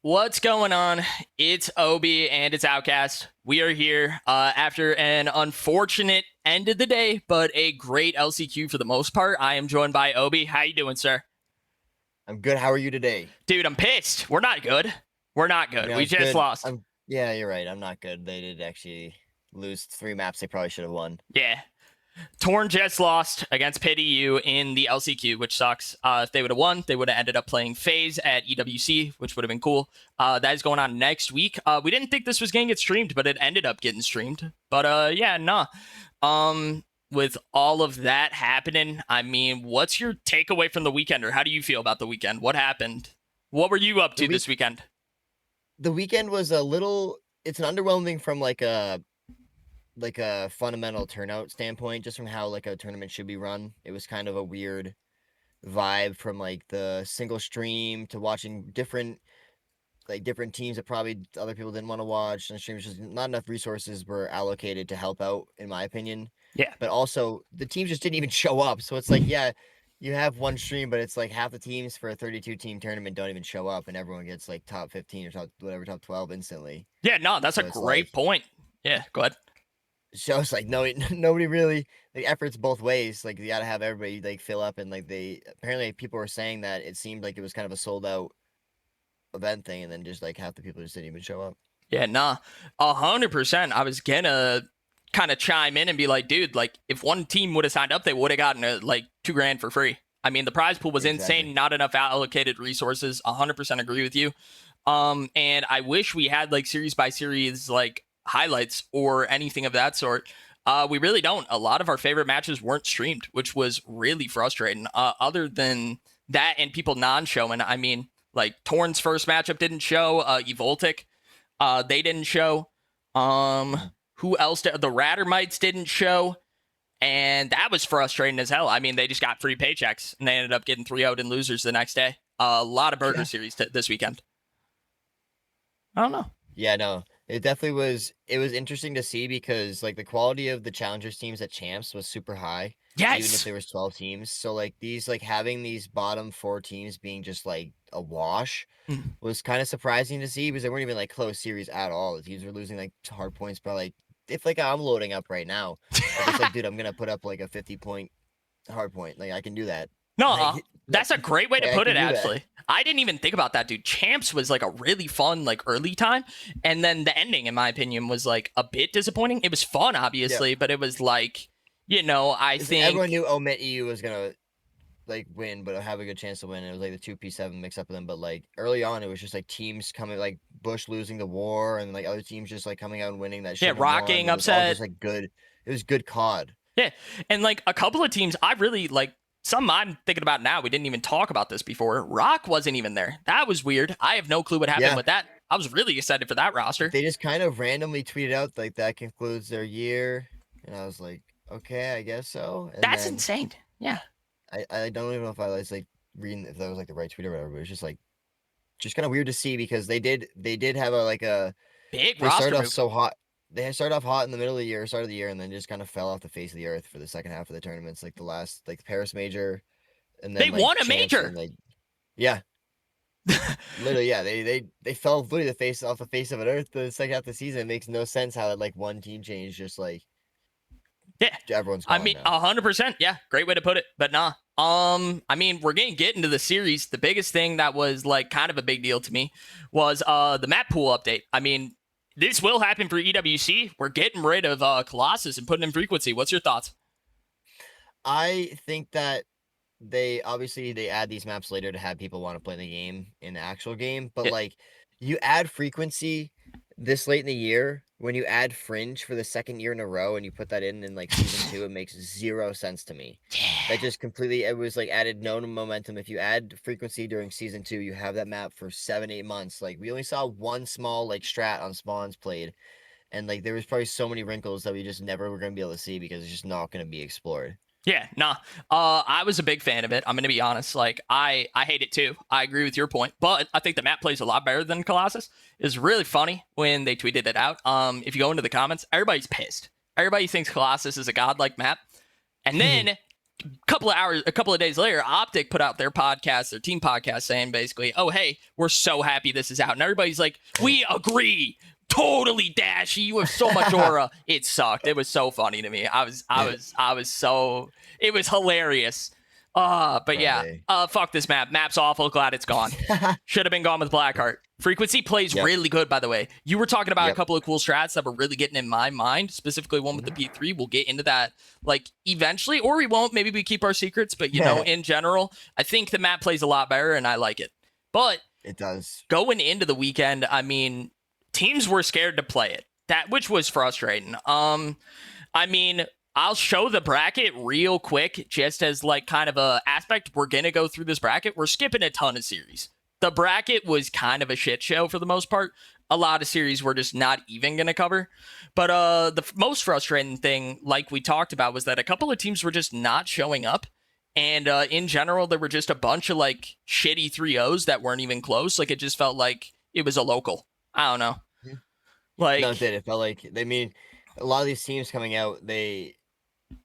What's going on? It's Obi and it's Outcast. We are here after an unfortunate end of the day, but a great LCQ for the most part. I am joined by Obi. How you doing, sir? I'm good. How are you today? Dude, I'm pissed. We're not good. We're not good. I mean, I We was just good. lost. Yeah, you're right. I'm not good. They did actually lose 3 maps they probably should have won. Yeah. Torn just lost against Pity U in the LCQ, which sucks. If they would have won, they would have ended up playing FaZe at EWC, which would have been cool. That is going on next week. We didn't think this was going to get streamed, but it ended up getting streamed. But yeah, nah. With all of that happening, I mean, what's your takeaway from the weekend, or how do you feel about the weekend? What happened? What were you up to this weekend? The weekend was it's an underwhelming from like a fundamental turnout standpoint, just from how like a tournament should be run. It was kind of a weird vibe from like the single stream to watching different teams that probably other people didn't want to watch, and streams just not enough resources were allocated to help out, in my opinion. Yeah. But also the teams just didn't even show up. So it's like, yeah, you have one stream, but it's like half the teams for a 32 team tournament don't even show up, and everyone gets like top 15 or top 12 instantly. Yeah, no, that's So a it's great point. Yeah, go ahead. Shows like nobody really, the efforts both ways. Like, you gotta have everybody like fill up, and like apparently people were saying that it seemed like it was kind of a sold out event thing, and then just like half the people just didn't even show up. Yeah, nah, 100%. I was gonna kind of chime in and be like, dude, like if one team would have signed up, they would have gotten like $2,000 for free. I mean, the prize pool was insane. Not enough allocated resources. 100% agree with you. And I wish we had like series by series like highlights or anything of that sort. We really don't. A lot of our favorite matches weren't streamed, which was really frustrating. Other than that, and people non-showing, I mean, like Torn's first matchup didn't show. Evoltic, they didn't show. Who else? The Rattermites didn't show. And that was frustrating as hell. I mean, they just got free paychecks, and they ended up getting 3-0 in losers the next day. A lot of burger series this weekend. I don't know. Yeah, no, it definitely was. It was interesting to see because like the quality of the challengers teams at champs was super high. Yes. Even if there was 12 teams. So like having these bottom 4 teams being just like a wash was kind of surprising to see, because they weren't even like close series at all. The teams were losing like hard points, but like if like I'm loading up right now, it's like, dude, I'm gonna put up like a 50-point hard point. Like, I can do that. No, like, that's a great way to put it, actually. That. I didn't even think about that, dude. Champs was like a really fun, like early time. And then the ending, in my opinion, was like a bit disappointing. It was fun, obviously, but it was like, you know, I think everyone knew Omit EU was gonna like win, but have a good chance to win. It was like the 2P7 mix up with them. But like early on, it was just like teams coming, like Bush losing the war, and like other teams just like coming out and winning that shit. Yeah, rocking upset. It was like good. It was good COD. Yeah, and like a couple of teams, I really like. Some I'm thinking about now. We didn't even talk about this before. Rock wasn't even there. That was weird. I have no clue what happened with that. I was really excited for that roster. They just kind of randomly tweeted out like that concludes their year, and I was like, okay, I guess so. And that's insane. Yeah. I don't even know if I was like reading if that was like the right tweet or whatever, but it was just like kind of weird to see, because they did have a big roster. Started off so hot. They started off hot in the middle of the year, start of the year, and then just kind of fell off the face of the earth for the second half of the tournaments, like the last, like the Paris major, and then they won a major. Yeah, literally, yeah. They fell literally off the face of the earth the second half of the season. It makes no sense how like one team changed, just like everyone's gone. I mean, 100%. Yeah, great way to put it. But nah. I mean, we're gonna get into the series. The biggest thing that was like kind of a big deal to me was the map pool update. I mean, this will happen for EWC. We're getting rid of Colossus and putting in frequency. What's your thoughts? I think that they add these maps later to have people want to play the game in the actual game, but like you add frequency this late in the year, when you add fringe for the second year in a row and you put that in like season 2, it makes 0 sense to me. That just completely, it was like added no momentum. If you add frequency during season 2, you have that map for 7-8 months. Like, we only saw one small like strat on spawns played, and like there was probably so many wrinkles that we just never were going to be able to see, because it's just not going to be explored. Yeah, nah. I was a big fan of it. I'm gonna be honest. Like, I hate it too. I agree with your point, but I think the map plays a lot better than Colossus. It's really funny when they tweeted it out. If you go into the comments, everybody's pissed. Everybody thinks Colossus is a godlike map, and then a couple of days later, Optic put out their podcast, their team podcast, saying basically, "Oh, hey, we're so happy this is out," and everybody's like, "We agree, totally, Dashy. You have so much aura." It sucked. It was so funny to me. I was so. It was hilarious. But yeah, Right. fuck this map. Map's awful. Glad it's gone. Should have been gone with Blackheart. Frequency plays Yep. really good, by the way. You were talking about a Yep. couple of cool strats that were really getting in my mind, specifically one with the P3. We'll get into that like eventually, or we won't. Maybe we keep our secrets, but you know, in general, I think the map plays a lot better and I like it. But It does. going into the weekend, I mean, teams were scared to play it. That which was frustrating. I mean, I'll show the bracket real quick, just as like kind of a aspect. We're gonna go through this bracket. We're skipping a ton of series. The bracket was kind of a shit show for the most part. A lot of series we're just not even gonna cover. But the most frustrating thing, like we talked about, was that a couple of teams were just not showing up. And in general, there were just a bunch of like shitty 3-0s that weren't even close. Like it just felt like it was a local. I don't know. Like No, it did. It felt like I mean, a lot of these teams coming out, they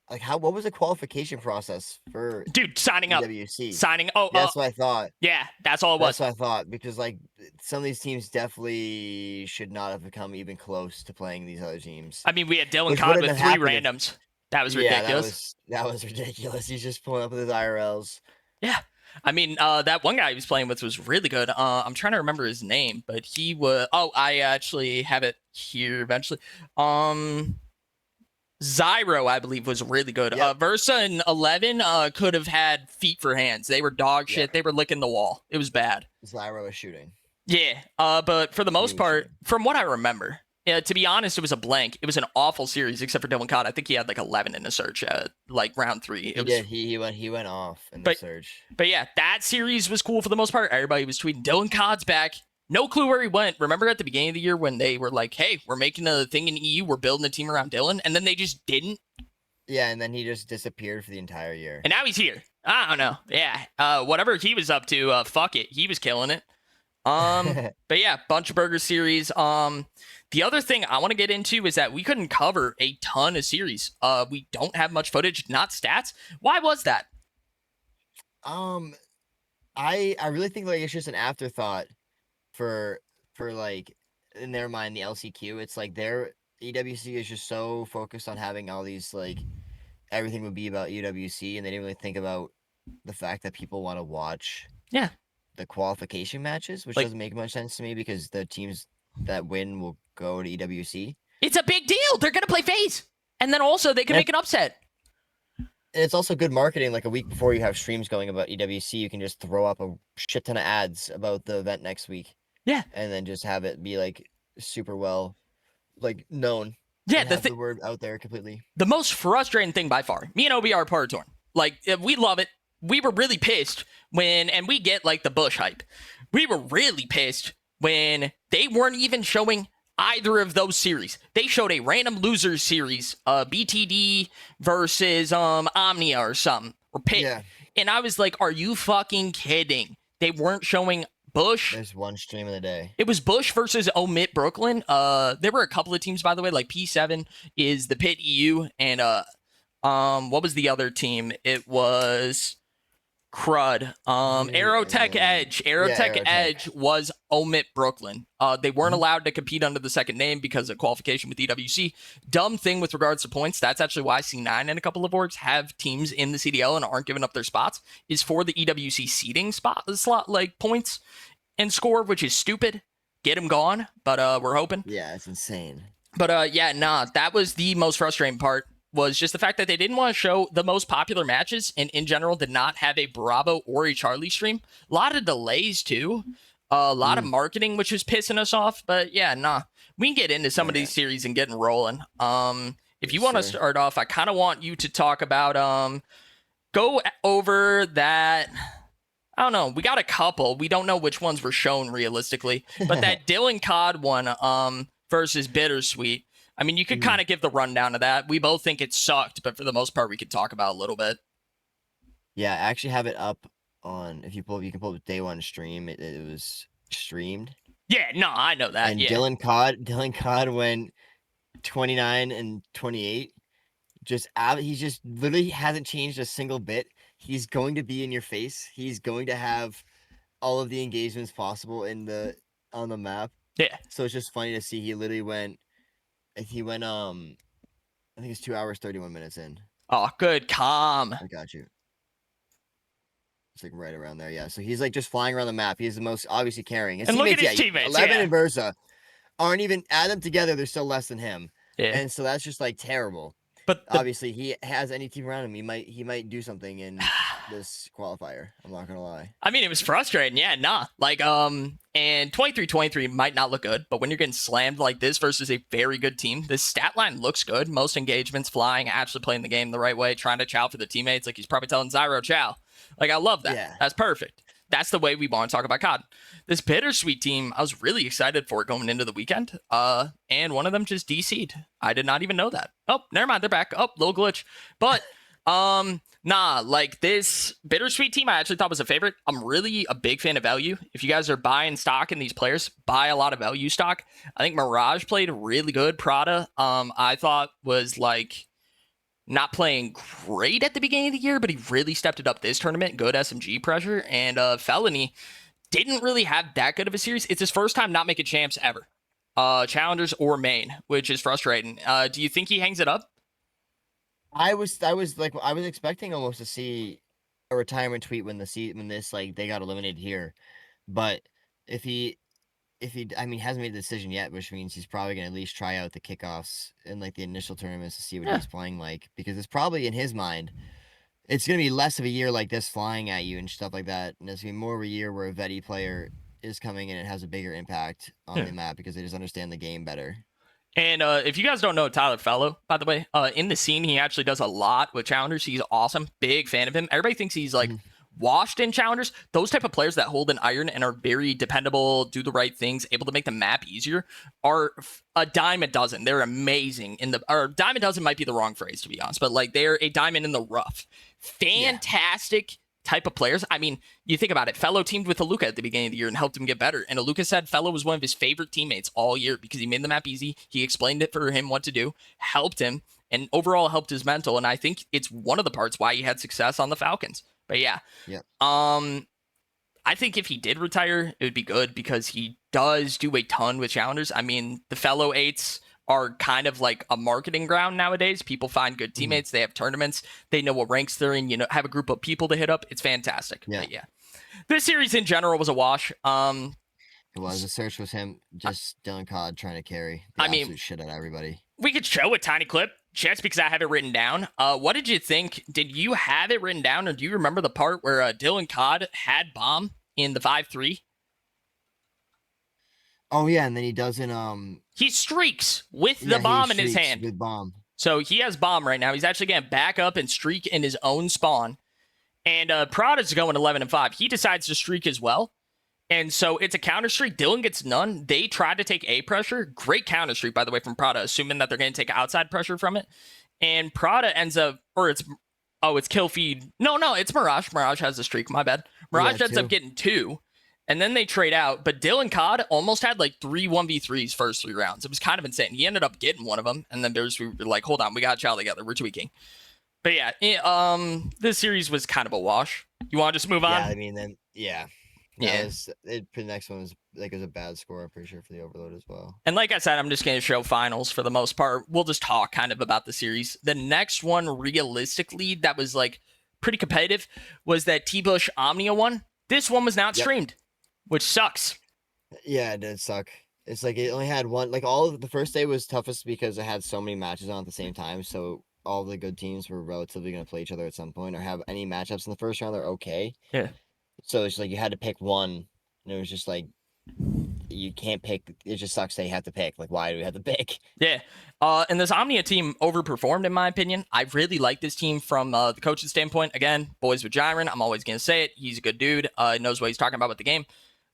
like what was the qualification process for dude, signing up. EWC? Signing That's what I thought. Yeah, that's all it was. That's what I thought, because like some of these teams definitely should not have become even close to playing these other teams. I mean, we had Dylan Which Codd wouldn't with have 3 happened if- randoms. That was ridiculous. Yeah, that was ridiculous. He's just pulling up with his IRLs. Yeah. I mean, that one guy he was playing with was really good. I'm trying to remember his name, but he was. Oh, I actually have it here eventually. Zyro, I believe, was really good. Yep. Versa and 11 could have had feet for hands. They were dog shit. Yeah. They were licking the wall. It was bad. Zyro is shooting. Yeah. But for the most was part, shooting. from what I remember, to be honest, it was a blank. It was an awful series, except for Dylan Codd. I think he had like 11 in the search at like round 3. He did. He went off in the surge. But yeah, that series was cool for the most part. Everybody was tweeting Dylan Codd's back. No clue where he went. Remember at the beginning of the year when they were like, "Hey, we're making a thing in EU. We're building a team around Dylan," and then they just didn't. Yeah, and then he just disappeared for the entire year. And now he's here. I don't know. Yeah. Whatever he was up to, fuck it. He was killing it. But yeah, bunch of burger series. The other thing I want to get into is that we couldn't cover a ton of series. We don't have much footage, not stats. Why was that? I really think like it's just an afterthought for like in their mind the LCQ. It's like their EWC is just so focused on having all these like everything would be about EWC, and they didn't really think about the fact that people want to watch the qualification matches, which doesn't make much sense to me because the teams that win will go to EWC. It's a big deal. They're gonna play FaZe, and then also they can make an upset. And it's also good marketing. Like a week before you have streams going about EWC, you can just throw up a shit ton of ads about the event next week. Yeah, and then just have it be like super well, like known. Yeah, the word out there completely. The most frustrating thing by far, me and Obi are part of Torn. Like we love it. We were really pissed when, and we get like the Bush hype. We were really pissed when they weren't even showing either of those series. They showed a random losers series, BTD versus Omnia or something, or Pit. Yeah. And I was like, are you fucking kidding? They weren't showing Bush. There's one stream of the day. It was Bush versus Omit Brooklyn. There were a couple of teams, by the way, like P7 is the Pit EU, and what was the other team? It was Crud. Aerotech Edge. Aerotech Edge was Omit Brooklyn. They weren't allowed to compete under the second name because of qualification with EWC. Dumb thing with regards to points. That's actually why C9 and a couple of orgs have teams in the CDL and aren't giving up their spots, is for the EWC seeding slot, like points and score, which is stupid. Get him gone, but we're hoping. Yeah, it's insane. But that was the most frustrating part, was just the fact that they didn't want to show the most popular matches, and in general did not have a Bravo or a Charlie stream. A lot of delays too. A lot of marketing, which was pissing us off. But we can get into some of these series and getting rolling. If you want to start off, I kind of want you to talk about go over that. I don't know. We got a couple. We don't know which ones were shown realistically, but that Dylan Codd one versus Bittersweet. I mean, you could kind of give the rundown of that. We both think it sucked, but for the most part, we could talk about it a little bit. Yeah, I actually have it up on, you can pull up the day one stream. It was streamed. Yeah, no, I know that. And yeah. Dylan Codd went 29 and 28. He just literally hasn't changed a single bit. He's going to be in your face. He's going to have all of the engagements possible on the map. Yeah. So it's just funny to see he went I think it's 2 hours 31 minutes in. Oh, good. Calm. I got you. It's like right around there, yeah. So he's like just flying around the map. He's the most obviously carrying. His And look at teammates, his teammates. 11 Yeah. and Versa aren't even add them together, they're still less than him. Yeah. And so that's just like terrible. But obviously he has any team around him. He might do something in this qualifier. I'm not gonna lie. I mean, it was frustrating. Yeah, nah. Like, and 23-23 might not look good, but when you're getting slammed like this versus a very good team, this stat line looks good. Most engagements, flying, actually playing the game the right way, trying to chow for the teammates. Like, he's probably telling Zyro chow. Like, I love that. Yeah. That's perfect. That's the way we want to talk about COD. This Bittersweet team, I was really excited for it going into the weekend. And one of them just DC'd. I did not even know that. Oh, never mind. They're back. Oh, little glitch. But, nah, like this Bittersweet team, I actually thought was a favorite. I'm really a big fan of value. If you guys are buying stock in these players, buy a lot of value stock. I think Mirage played really good. Prada, I thought was like not playing great at the beginning of the year, but he really stepped it up this tournament. Good SMG pressure. And Felony didn't really have that good of a series. It's his first time not making champs ever. Challengers or main, which is frustrating. Do you think he hangs it up? I was expecting almost to see a retirement tweet when this like they got eliminated here. But if he I mean hasn't made the decision yet, which means he's probably gonna at least try out the kickoffs and like the initial tournaments to see what he's playing like, because it's probably in his mind it's gonna be less of a year like this flying at you and stuff like that, and it's gonna be more of a year where a Veti player is coming in and has a bigger impact on the map because they just understand the game better. And if you guys don't know Tyler Felo, by the way, in the scene, he actually does a lot with challengers. He's awesome. Big fan of him. Everybody thinks he's like washed in challengers. Those type of players that hold an iron and are very dependable, do the right things, able to make the map easier, are a dime a dozen. They're amazing or dime a dozen might be the wrong phrase, to be honest, but like they're a diamond in the rough. Fantastic type of players. I mean, you think about it. Felo teamed with Aluka at the beginning of the year and helped him get better. And Aluka said Felo was one of his favorite teammates all year because he made the map easy. He explained it for him what to do, helped him, and overall helped his mental. And I think it's one of the parts why he had success on the Falcons. But yeah. I think if he did retire, it would be good because he does do a ton with challengers. I mean, the Felo 8s are kind of like a marketing ground nowadays. People find good teammates. They have tournaments. They know what ranks they're in, have a group of people to hit up. It's fantastic. Yeah. But yeah. This series in general was a wash. It was. The search was him, just Dylan Codd trying to carry the absolute shit out of everybody. We could show a tiny clip just because I have it written down. What did you think? Did you have it written down, or do you remember the part where Dylan Codd had bomb in the 5-3? Oh yeah, and then he doesn't. He streaks with the bomb in his hand. With bomb. So he has bomb right now. He's actually going to back up and streak in his own spawn. And Prada's going 11-5. He decides to streak as well. And so it's a counter streak. Dylan gets none. They try to take A pressure. Great counter streak, by the way, from Prada, assuming that they're going to take outside pressure from it. And Prada ends up, it's kill feed. No, it's Mirage. Mirage has the streak. My bad. Mirage ends up getting 2. And then they trade out. But Dylan Codd almost had like 3 1v3s first 3 rounds. It was kind of insane. He ended up getting one of them. And then we were like, hold on, we got to chow together. We're tweaking. But yeah, this series was kind of a wash. You want to just move on? Yeah, I mean, then, yeah. The next one was like it was a bad score, I'm pretty sure, for the Overload as well. And like I said, I'm just going to show finals for the most part. We'll just talk kind of about the series. The next one, realistically, that was like pretty competitive was that T-Bush Omnia one. This one was not streamed, which sucks. Yeah, it did suck. It's like it only had one. Like all of the first day was toughest because it had so many matches on at the same time. So all the good teams were relatively going to play each other at some point or have any matchups in the first round. They're okay. Yeah. So it's like you had to pick one, and it was just like you can't pick. It just sucks that you have to pick. Like, why do we have to pick? Yeah. And this Omnia team overperformed, in my opinion. I really like this team from the coach's standpoint. Again, boys with Jiren. I'm always going to say it. He's a good dude. Knows what he's talking about with the game.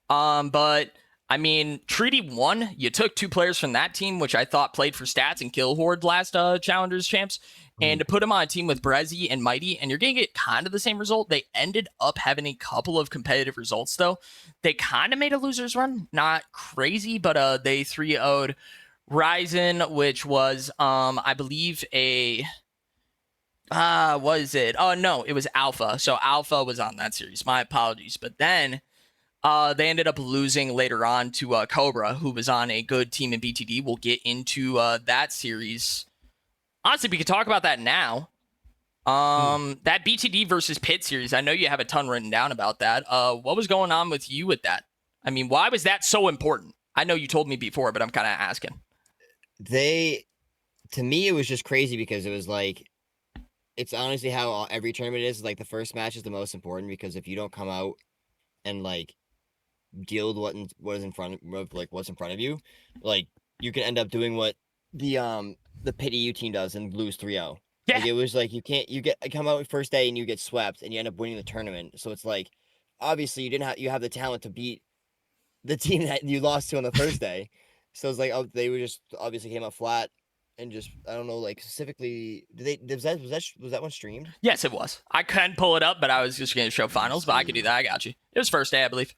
But I mean, Treaty 1, you took 2 players from that team, which I thought played for stats and Kill Horde last Challengers champs, and to put them on a team with Brezzy and Mighty, and you're going to get kind of the same result. They ended up having a couple of competitive results, though. They kind of made a loser's run. Not crazy, but they 3-0'd Ryzen, which was, I believe, Was it? Oh no, it was Alpha. So Alpha was on that series. My apologies. But then they ended up losing later on to Cobra, who was on a good team in BTD. We'll get into that series. Honestly, we could talk about that now. That BTD versus Pit series, I know you have a ton written down about that. What was going on with you with that? I mean, why was that so important? I know you told me before, but I'm kind of asking. To me, it was just crazy because it was like, it's honestly how every tournament is. Like the first match is the most important because if you don't come out and like deal with what is in front of like what's in front of you, like you can end up doing what the Pit EU team does and lose 3-0. Yeah. Like it was like you come out first day and you get swept and you end up winning the tournament. So it's like obviously you have the talent to beat the team that you lost to on the first day. So it's like they were just obviously came out flat and just I don't know like specifically was that one streamed? Yes, it was. I couldn't pull it up, but I was just going to show finals, but I could do that. I got you. It was first day, I believe.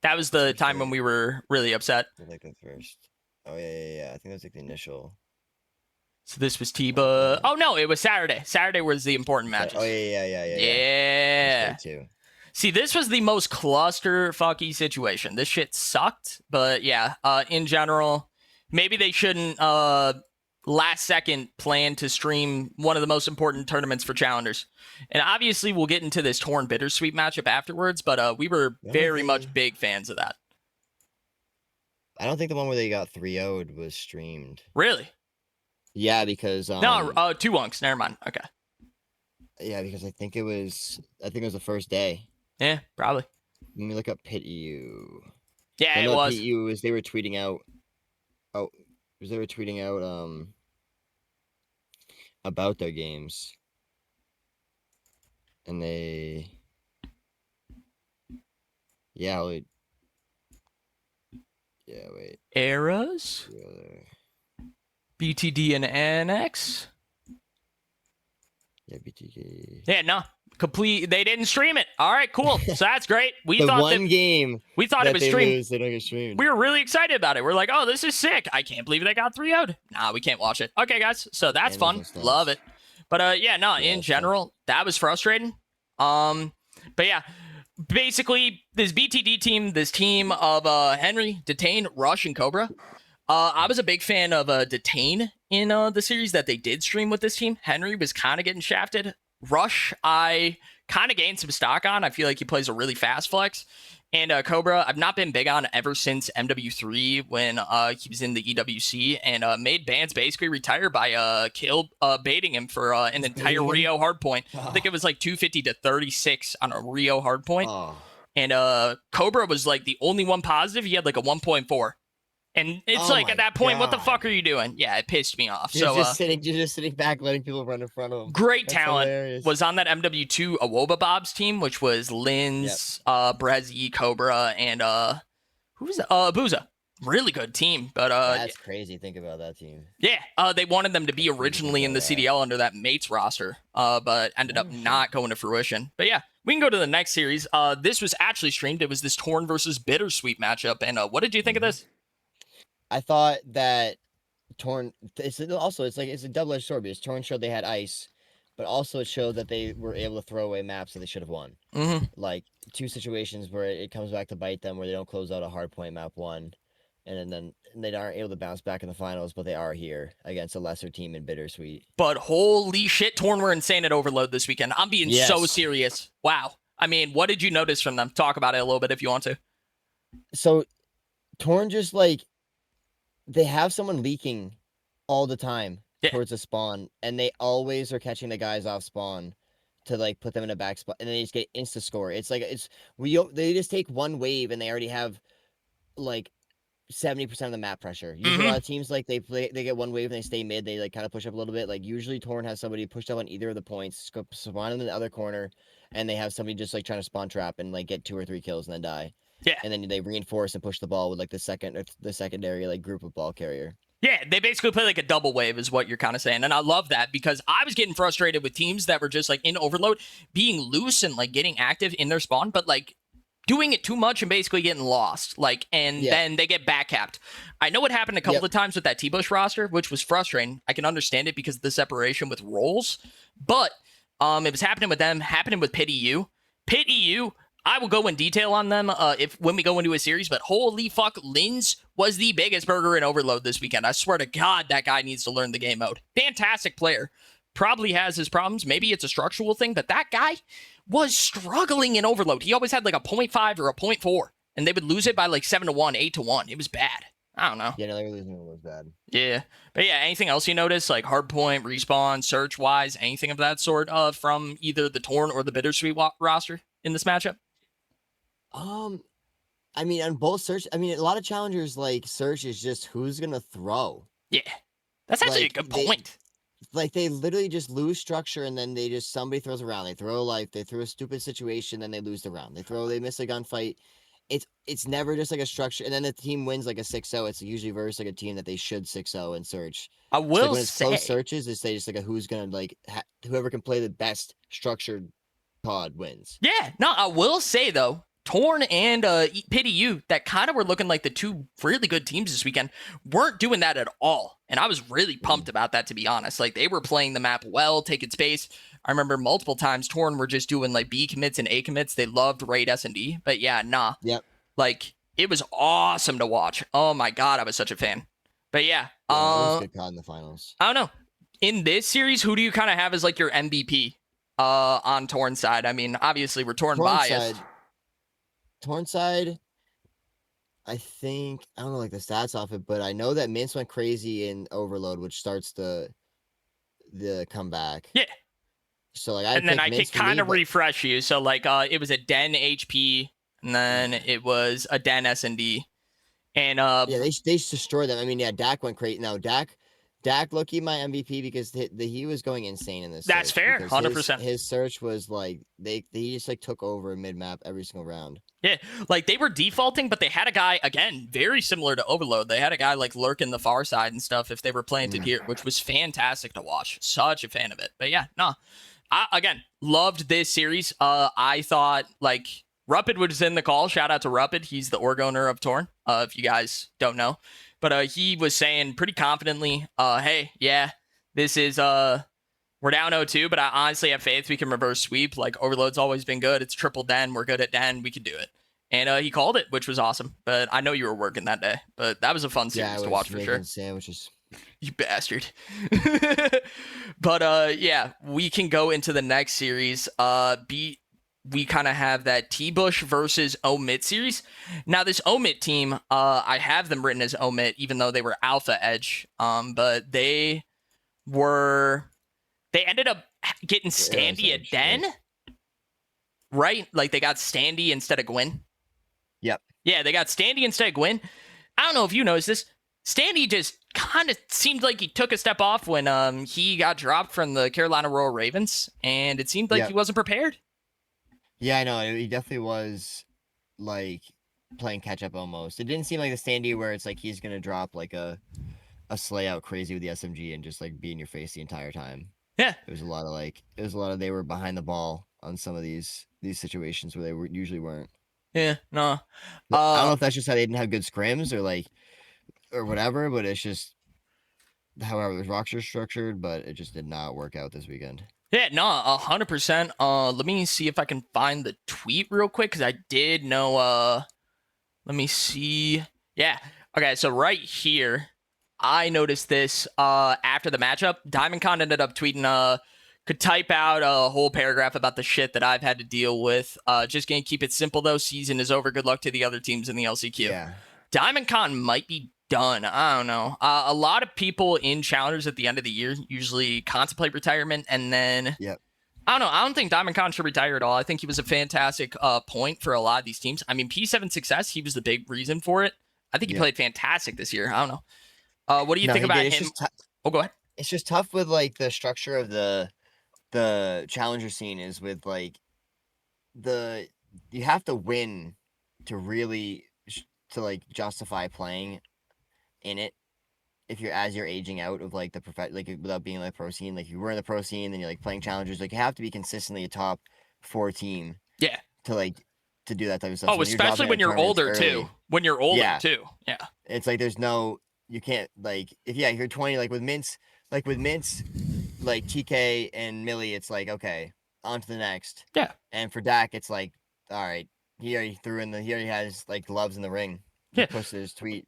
That was the time when we were really upset. Like the first. Oh yeah. I think that was like the initial. So this was Tiba. Oh no, it was Saturday. Saturday was the important matches. Oh yeah. Yeah. Too. See, this was the most cluster-fucky situation. This shit sucked, but yeah, in general, maybe they shouldn't last second plan to stream one of the most important tournaments for challengers. And obviously we'll get into this Torn Bittersweet matchup afterwards, but we were very much big fans of that. I don't think the one where they got 3-0'd was streamed. Really? Yeah, because no, 2 wonks. Never mind. Okay. Yeah, because I think it was the first day. Yeah, probably. Let me look up Pit EU. Yeah, it was. Pit EU was they were tweeting out. Oh, they were tweeting out about their games, and they. Yeah, wait. Yeah, wait. Eras. BTD and NX. Yeah, BTD. Yeah, no. Complete. They didn't stream it. All right, cool. So that's great. We the thought one game we thought it was streamed. They don't get streamed. We were really excited about it. We're like, oh, this is sick. I can't believe they got 3-0'd. Nah, we can't watch it. Okay, guys. So that's fun. Love it. But yeah, no, in general, that was frustrating. But yeah, basically this BTD team, this team of Henry, Detain, Rush, and Cobra. I was a big fan of Detain in the series that they did stream with this team. Henry was kind of getting shafted. Rush, I kind of gained some stock on. I feel like he plays a really fast flex. And Cobra, I've not been big on ever since MW3 when he was in the EWC and made bans basically retire by baiting him for an entire Rio hardpoint. I think it was like 250 to 36 on a Rio hardpoint. Oh. And Cobra was like the only one positive. He had like a 1.4. And it's like at that point, what the fuck are you doing? Yeah, it pissed me off. You're just sitting back, letting people run in front of him. Great talent. Hilarious. Was on that MW2 Awoba Bob's team, which was Linz, Brezzy, Cobra, and who was that? Booza. Really good team. But that's crazy. Think about that team. Yeah, they wanted them to be originally in the CDL under that Mates roster, but ended up not going to fruition. But yeah, we can go to the next series. This was actually streamed. It was this Torn versus Bittersweet matchup. And what did you think of this? I thought that Torn. It's a double-edged sword because Torn showed they had ice, but also it showed that they were able to throw away maps that they should have won. Mm-hmm. Like 2 situations where it comes back to bite them, where they don't close out a hardpoint map 1, and then they aren't able to bounce back in the finals, but they are here against a lesser team in Bittersweet. But holy shit, Torn were insane at Overload this weekend. I'm being so serious. Wow. I mean, what did you notice from them? Talk about it a little bit if you want to. So, Torn just like. They have someone leaking all the time towards the spawn, and they always are catching the guys off spawn to like put them in a back spot, and then they just get insta score. It's like they just take one wave and they already have like 70% of the map pressure. Usually a lot of teams like they get one wave and they stay mid. They like kind of push up a little bit. Like usually Torn has somebody pushed up on either of the points, spawn in the other corner, and they have somebody just like trying to spawn trap and like get 2 or 3 kills and then die. Yeah. And then they reinforce and push the ball with like the secondary like group of ball carrier. Yeah, they basically play like a double wave is what you're kind of saying. And I love that because I was getting frustrated with teams that were just like in overload, being loose and like getting active in their spawn, but like doing it too much and basically getting lost. Like, and then they get back capped. I know what happened a couple of times with that T-Bush roster, which was frustrating. I can understand it because of the separation with roles, but It was happening with them, happening with Pit EU. Pit EU, I will go in detail on them if when we go into a series, but holy fuck, Linz was the biggest burger in Overload this weekend. I swear to God, that guy needs to learn the game mode. Fantastic player. Probably has his problems. Maybe it's a structural thing, but that guy was struggling in Overload. He always had like a 0.5 or a 0.4, and they would lose it by like 7-1, 8-1. It was bad. I don't know. Yeah, no, they were losing it was bad. Yeah. But yeah, anything else you notice, like hardpoint, respawn, search-wise, anything of that sort from either the Torn or the Bittersweet roster in this matchup? I mean, on both search, I mean, a lot of challengers like search is just who's gonna throw. Yeah. That's actually a good point. They literally just lose structure and then they just somebody throws a round. They throw a life, they throw a stupid situation, then they lose the round. They miss a gunfight. It's never just like a structure, and then the team wins like a 6-0. It's usually versus like a team that they should 6-0 in search. I will when it's say close searches, it's just like a who's gonna like whoever can play the best structured pod wins. Yeah, no, I will say though, Torn and Pity U, that kind of were looking like the two really good teams this weekend, weren't doing that at all. And I was really pumped about that, to be honest. Like, they were playing the map well, taking space. I remember multiple times Torn were just doing like B commits and A commits. They loved raid S&D. But yeah, nah. Yep. Like, it was awesome to watch. Oh my God, I was such a fan. But yeah. It was good COD in the finals. I don't know. In this series, who do you kind of have as like your MVP on Torn side? I mean, obviously we're Torn biased. Torn side, I think, I don't know like the stats off it, but I know that Mince went crazy in Overload, which starts the comeback. Yeah. So like I can kind of refresh you. So like it was a Den HP, and then it was a Den S&D. And yeah, they destroyed them. I mean, yeah, Dak went crazy. No, Dak low-key my MVP because he was going insane in this. That's fair, 100%. His search was like he just like took over mid map every single round. Yeah, like they were defaulting, but they had a guy again very similar to Overload. They had a guy like lurking the far side and stuff if they were planted here, which was fantastic to watch. Such a fan of it. But yeah, no, I again loved this series. I thought like Rupid was in the call. Shout out to Rupid. He's the org owner of Torn. If you guys don't know. But he was saying pretty confidently, hey, yeah, this is, we're down 0-2, but I honestly have faith we can reverse sweep. Like, Overload's always been good. It's triple Den. We're good at Den. We could do it. And he called it, which was awesome. But I know you were working that day. But that was a fun series to watch for sure. Sandwiches. You bastard. But, yeah, we can go into the next series. We kind of have that T-Bush versus Omit series. Now, this Omit team, I have them written as Omit, even though they were Alpha Edge. But they ended up getting Standy at Den, right? Like, they got Standy instead of Gwyn. Yep. Yeah, they got Standy instead of Gwyn. I don't know if you noticed this. Standy just kind of seemed like he took a step off when he got dropped from the Carolina Royal Ravens, and it seemed like he wasn't prepared. Yeah, I know. He definitely was, like, playing catch-up almost. It didn't seem like the Standy where it's like he's going to drop, like, a slay out crazy with the SMG and just, like, be in your face the entire time. Yeah. It was a lot of they were behind the ball on some of these situations where they usually weren't. Yeah, no. I don't know if that's just how they didn't have good scrims or whatever, but it's just however the rocks are structured, but it just did not work out this weekend. Yeah, no, 100%. Let me see if I can find the tweet real quick, because I did know, let me see. Yeah, okay, so right here, I noticed this after the matchup. DiamondCon ended up tweeting, could type out a whole paragraph about the shit that I've had to deal with. Just gonna keep it simple, though. Season is over. Good luck to the other teams in the LCQ. Yeah. DiamondCon might be done. I don't know. A lot of people in challengers at the end of the year usually contemplate retirement, and then I don't know. I don't think DiamondCon should retire at all. I think he was a fantastic point for a lot of these teams. I mean, P7 success, he was the big reason for it. I think he played fantastic this year. I don't know. What do you think about him? Go ahead. It's just tough with like the structure of the challenger scene is with like you have to win to really to like justify playing in it. If you're aging out of like the like without being like pro scene, like you were in the pro scene, then you're like playing challengers, like you have to be consistently a top 4 team. Yeah. To do that type of stuff. Oh, especially when you're older too. When you're older too. Yeah. It's like you can't like if you're 20 like with Mints, like TK and Millie, it's like, okay, on to the next. Yeah. And for Dak, it's like, all right, he already has like gloves in the ring. He Yeah. posted his tweet.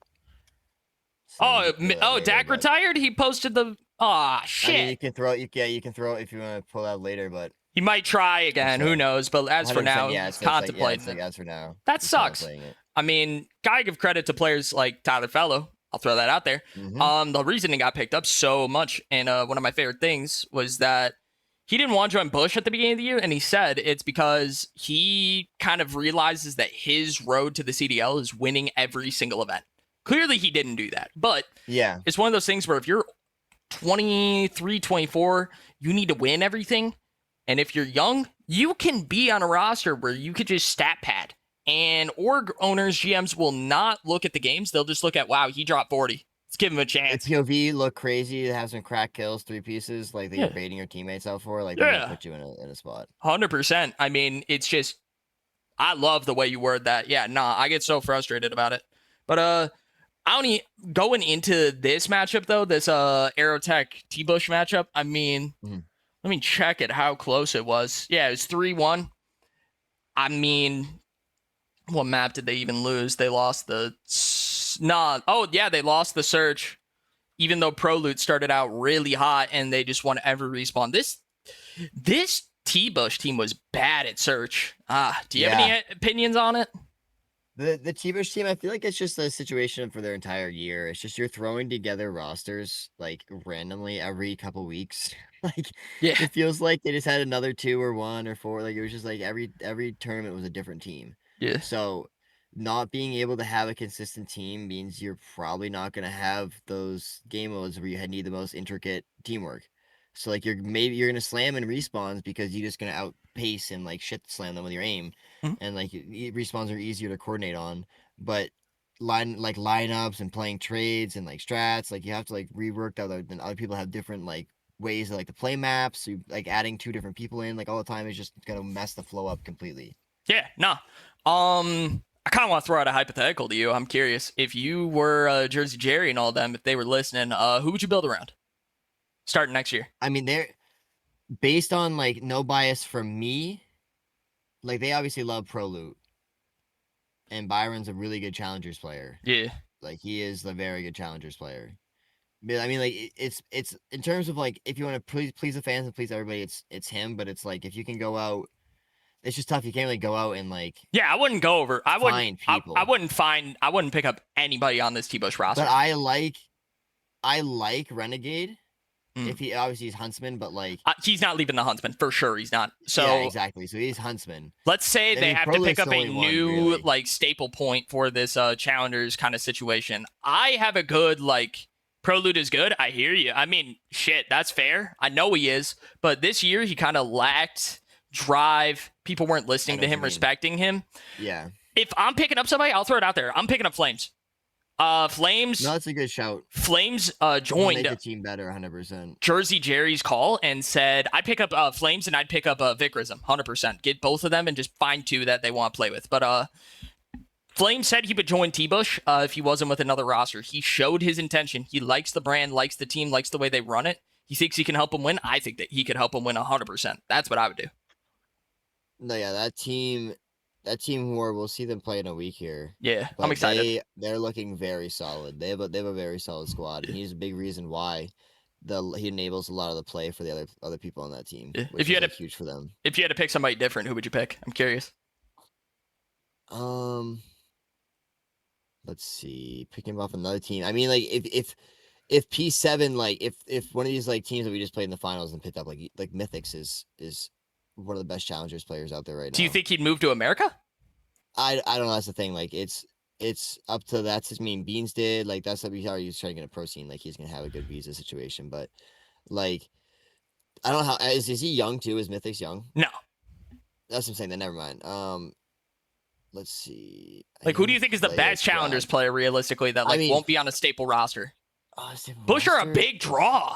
So we Oh, can throw that later, Dak but retired. He posted the. Ah, I mean, shit. you can throw it. You can throw it if you want to pull out later, but He might try it's again. Who knows? But as for 100%. now, Yeah, he's it's contemplating like it. as for now, That he's sucks. contemplating it. I mean, gotta give credit to players like Tyler Felo. I'll throw that out there. The reason he got picked up so much, and one of my favorite things was that he didn't want to join Bush at the beginning of the year, and he said it's because he kind of realizes that his road to the CDL is winning every single event. Clearly, he didn't do that, but Yeah, it's one of those things where if you're 23, 24, you need to win everything. And if you're young, you can be on a roster where you could just stat pad. And org owners, GMs will not look at the games. They'll just look at, wow, he dropped 40. Let's give him a chance. the POV look crazy. Have some crack kills, 3 pieces, like that you're baiting your teammates out for. Like they're gonna put you in a spot. 100%. I mean, it's just, I love the way you word that. Yeah, I get so frustrated about it. But going into this matchup though, this Aerotech T-Bush matchup, I mean, let me check it how close it was. Yeah, it was 3-1. I mean, what map did they even lose? They lost the they lost the search. Even though Pro Loot started out really hot and they just won every respawn. This T-Bush team was bad at search. Do you have any opinions on it? The T-Bush team, I feel like it's just a situation for their entire year. It's just you're throwing together rosters like randomly every couple weeks. Like it feels like they just had another 2 or 1 or 4. Like it was just like every tournament was a different team. Yeah. So not being able to have a consistent team means you're probably not going to have those game modes where you need the most intricate teamwork. So like you're going to slam in respawns because you're just going to outpace and like shit slam them with your aim. And like respawns are easier to coordinate on, but lineups and playing trades and like strats, like you have to like rework that. Then other people have different like ways to like to play maps. So like adding 2 different people in like all the time is just gonna mess the flow up completely. Yeah, no. I kind of want to throw out a hypothetical to you. I'm curious if you were Jersey Jerry and all them, if they were listening, who would you build around starting next year? I mean, they're based on like no bias from me. Like they obviously love Pro Loot, and Byron's a really good challengers player. Yeah, like he is a very good challengers player. But I mean, like it's in terms of like if you want to please the fans and please everybody, it's him. But it's like if you can go out, it's just tough. You can't really go out and like I wouldn't go over. I wouldn't find people. I wouldn't pick up anybody on this T-Bush roster. But I like Renegade. If he obviously he's Huntsman, but like he's not leaving the Huntsman for sure. He's not. So yeah, exactly. So he's Huntsman. Let's say they have to pick up a new really. like staple point for this challengers kind of situation. I have a good like Pro Loot is good. I hear you. I mean, shit, that's fair. I know he is, but this year he kind of lacked drive. People weren't listening to him, respecting him. Yeah. If I'm picking up somebody, I'll throw it out there. I'm picking up Flames. Flames. No, that's a good shout. Flames joined make the team better 100%. Jersey Jerry's call and said, I'd pick up Flames and I'd pick up Vicrism 100%. Get both of them and just find 2 that they want to play with. But Flames said he would join T-Bush if he wasn't with another roster. He showed his intention. He likes the brand, likes the team, likes the way they run it. He thinks he can help them win. I think that he could help them win 100%. That's what I would do. No, yeah, that team war, we'll see them play in a week here. Yeah, I'm excited. They're looking very solid. They have a very solid squad, and he's a big reason why he enables a lot of the play for the other people on that team. Yeah. Which is huge for them. If you had to pick somebody different, who would you pick? I'm curious. Let's see. Picking off another team. I mean, like if P7, like if one of these like teams that we just played in the finals and picked up like Mythics is one of the best challengers players out there right now. Do you think he'd move to America? I don't know. That's the thing. Like it's up to that's just mean Beans did. Like that's what we already was trying to get a pro scene. Like he's gonna have a good visa situation. But like I don't know how is he young too? Is Mythics young? No. That's what I'm saying. Then never mind. Let's see. Like who do you think is the best challengers player realistically that like won't be on a staple roster? Bush are a big draw.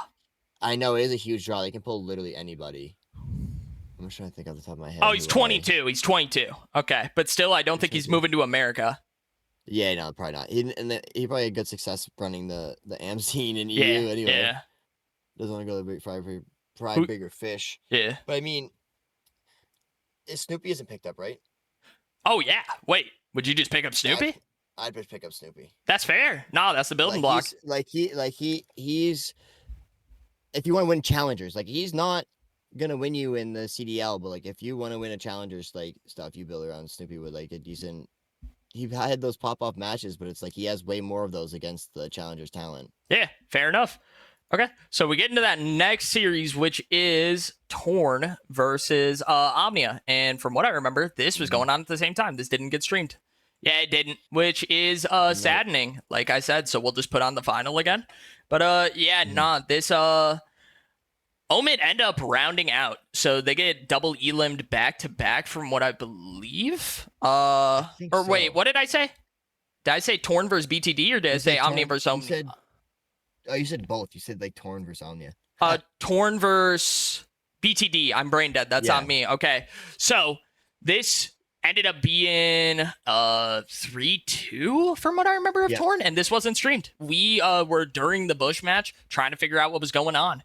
I know it is a huge draw. They can pull literally anybody. I'm just trying to think off the top of my head. Oh, he's 22. He's 22. Okay, but still, I don't think he's moving to America. Yeah, no, probably not. He probably had good success running the AM scene in EU anyway. Yeah. Doesn't want to go to the big five. pride bigger fish. Yeah. But I mean, Snoopy isn't picked up, right? Oh yeah. Wait, would you just pick up Snoopy? I'd just pick up Snoopy. That's fair. No, that's the building block. He's if you want to win challengers, like he's not gonna win you in the CDL, but like if you want to win a challengers like stuff, you build around Snoopy with like a decent. He had those pop-off matches, but it's like he has way more of those against the challengers talent. Yeah, fair enough. Okay, so we get into that next series, which is Torn versus Omnia. And from what I remember, this was going on at the same time. This didn't get streamed. Yeah, it didn't, which is saddening, like I said. So we'll just put on the final again. But this Omit end up rounding out. So they get double elimed back to back from what I believe. Wait, what did I say? Did I say Torn versus BTD or did I say Omnia versus Omnia? You said both. You said like Torn versus Omnia. Torn versus BTD. I'm brain dead. That's on me. Okay. So this ended up being 3-2 from what I remember of Torn, and this wasn't streamed. We were during the Bush match trying to figure out what was going on.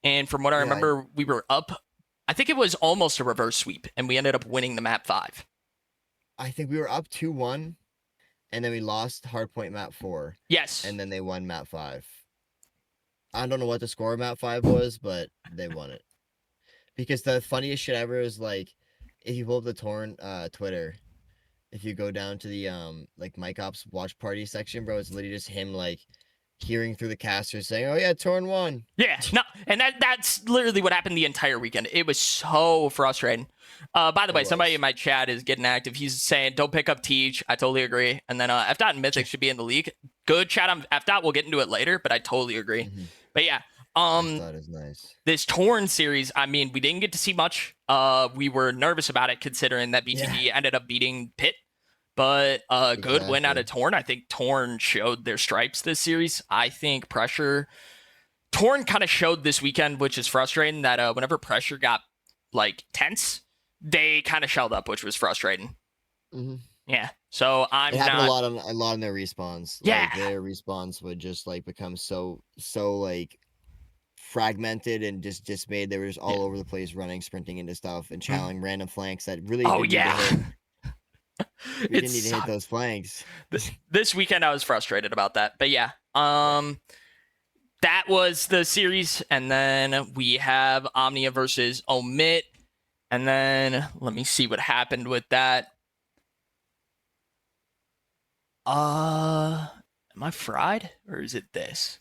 And from what I remember, we were up. I think it was almost a reverse sweep, and we ended up winning the map 5. I think we were up 2-1, and then we lost hardpoint map 4. Yes. And then they won map 5. I don't know what the score of map 5 was, but they won it. Because the funniest shit ever is like, if you pull up the Torn Twitter, if you go down to the like Mike Ops watch party section, bro, it's literally just him like hearing through the casters saying, "Oh yeah, Torn won." Yeah, no, and that's literally what happened the entire weekend. It was so frustrating. By the way, somebody in my chat is getting active. He's saying, "Don't pick up Teach." I totally agree. And then FDOT and Mythic should be in the league. Good chat on FDOT. We'll get into it later, but I totally agree. But yeah, that is nice. This Torn series, I mean, we didn't get to see much. We were nervous about it considering that BTD ended up beating Pitt. But good win out of Torn. I think Torn showed their stripes this series. I think Pressure... Torn kind of showed this weekend, which is frustrating, that whenever Pressure got, like, tense, they kind of shelled up, which was frustrating. Yeah, so I'm not... a lot on their respawns. Like, their respawns would just, like, become so like, fragmented and just dismayed. They were just all over the place, running, sprinting into stuff, and challenging random flanks that really didn't need to hit. We didn't need to hit those flanks. This weekend I was frustrated about that. But yeah, that was the series. And then we have Omnia versus Omit. And then let me see what happened with that. Am I fried? Or is it this?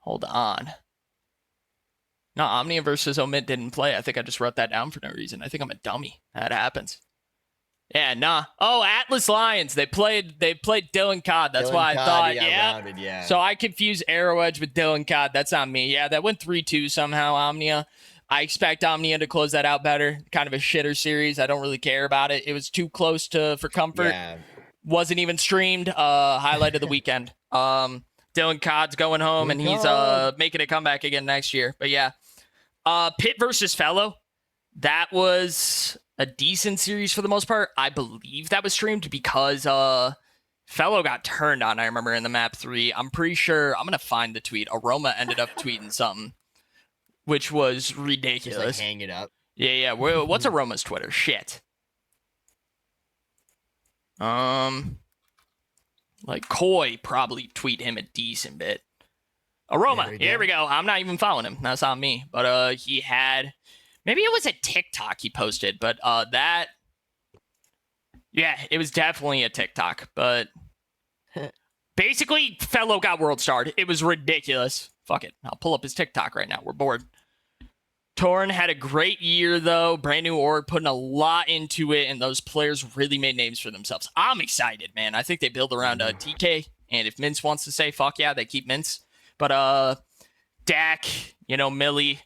Hold on. No, Omnia versus Omit didn't play. I think I just wrote that down for no reason. I think I'm a dummy. That happens. Yeah, nah. Oh, Atlas Lions. They played Dylan Codd. That's why I thought, yeah. So I confused Arrow Edge with Dylan Codd. That's on me. Yeah, that went 3-2 somehow, Omnia. I expect Omnia to close that out better. Kind of a shitter series. I don't really care about it. It was too close for comfort. Yeah. Wasn't even streamed. Highlight of the weekend. Dylan Codd's going home, and he's making a comeback again next year. But yeah. Pitt versus Felo. That was a decent series for the most part. I believe that was streamed because Felo got turned on, I remember, in the map 3. I'm pretty sure. I'm going to find the tweet. Aroma ended up tweeting something, which was ridiculous. Just like hang it up. Yeah. What's Aroma's Twitter? Shit. Like Koi probably tweet him a decent bit. Aroma, here we go. I'm not even following him. That's on me. But he had... Maybe it was a TikTok he posted, but it was definitely a TikTok. But basically, Felo got world starred. It was ridiculous. Fuck it. I'll pull up his TikTok right now. We're bored. Torn had a great year, though. Brand new org, putting a lot into it, and those players really made names for themselves. I'm excited, man. I think they build around TK, and if Mince wants to say fuck yeah, they keep Mince. But Dak, Millie...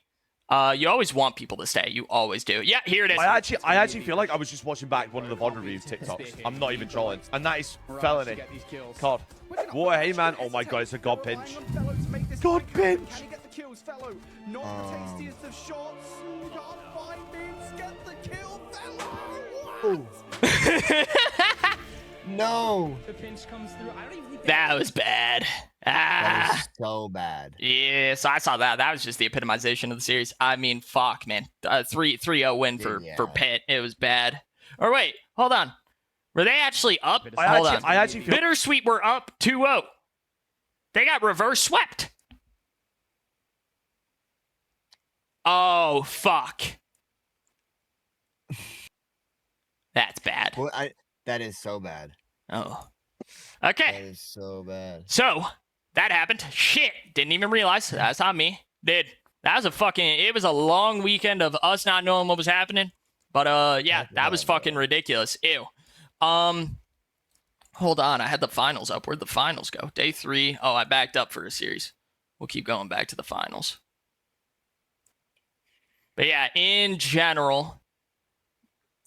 you always want people to stay. You always do. Yeah, here it is. I actually feel like I was just watching back one of the VOD review TikToks. I'm not even trolling. And that is felony. God. What a hey, man. Oh my god, it's a god pinch. God pinch! No. That was bad. That was so bad. Yeah, so I saw that. That was just the epitomization of the series. I mean, fuck, man. 3-0 win for Pitt. It was bad. Or wait, hold on. Were they actually up? Hold on. I actually feel Bittersweet were up 2-0. They got reverse swept. Oh, fuck. That's bad. Well, that is so bad. Oh. Okay. That is so bad. So, that happened. Shit. Didn't even realize. That's on me. Did. That was it was a long weekend of us not knowing what was happening. But, yeah, that was fucking ridiculous. Ew. Hold on. I had the finals up. Where'd the finals go? Day 3. Oh, I backed up for a series. We'll keep going back to the finals. But yeah, in general,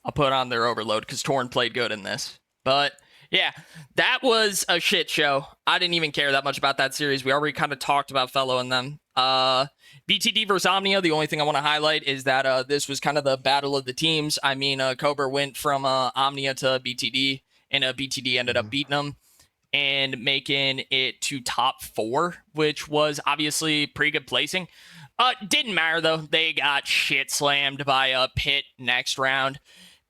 I'll put on their overload because Torn played good in this. But yeah, that was a shit show. I didn't even care that much about that series. We already kind of talked about Felo and them. BTD versus Omnia, the only thing I want to highlight is that this was kind of the battle of the teams. I mean, Cobra went from Omnia to BTD, and BTD ended up beating them and making it to top 4, which was obviously pretty good placing. Didn't matter, though. They got shit slammed by Pitt next round.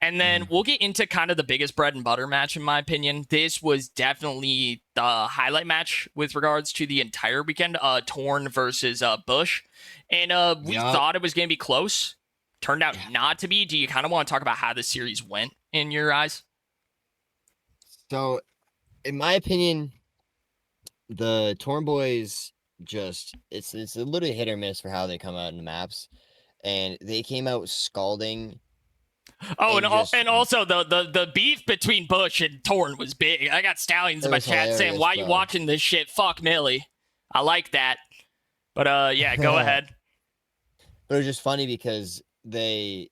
And then we'll get into kind of the biggest bread and butter match, in my opinion. This was definitely the highlight match with regards to the entire weekend. Torn versus Bush. And we thought it was going to be close. Turned out not to be. Do you kind of want to talk about how the series went in your eyes? So, in my opinion, the Torn boys it's a little hit or miss for how they come out in the maps, and they came out scalding. Oh, and also the beef between Bush and Torn was big. I got Stallions in my chat saying, "Why are you watching this shit? Fuck Millie." I like that, but yeah, go ahead. But it was just funny because they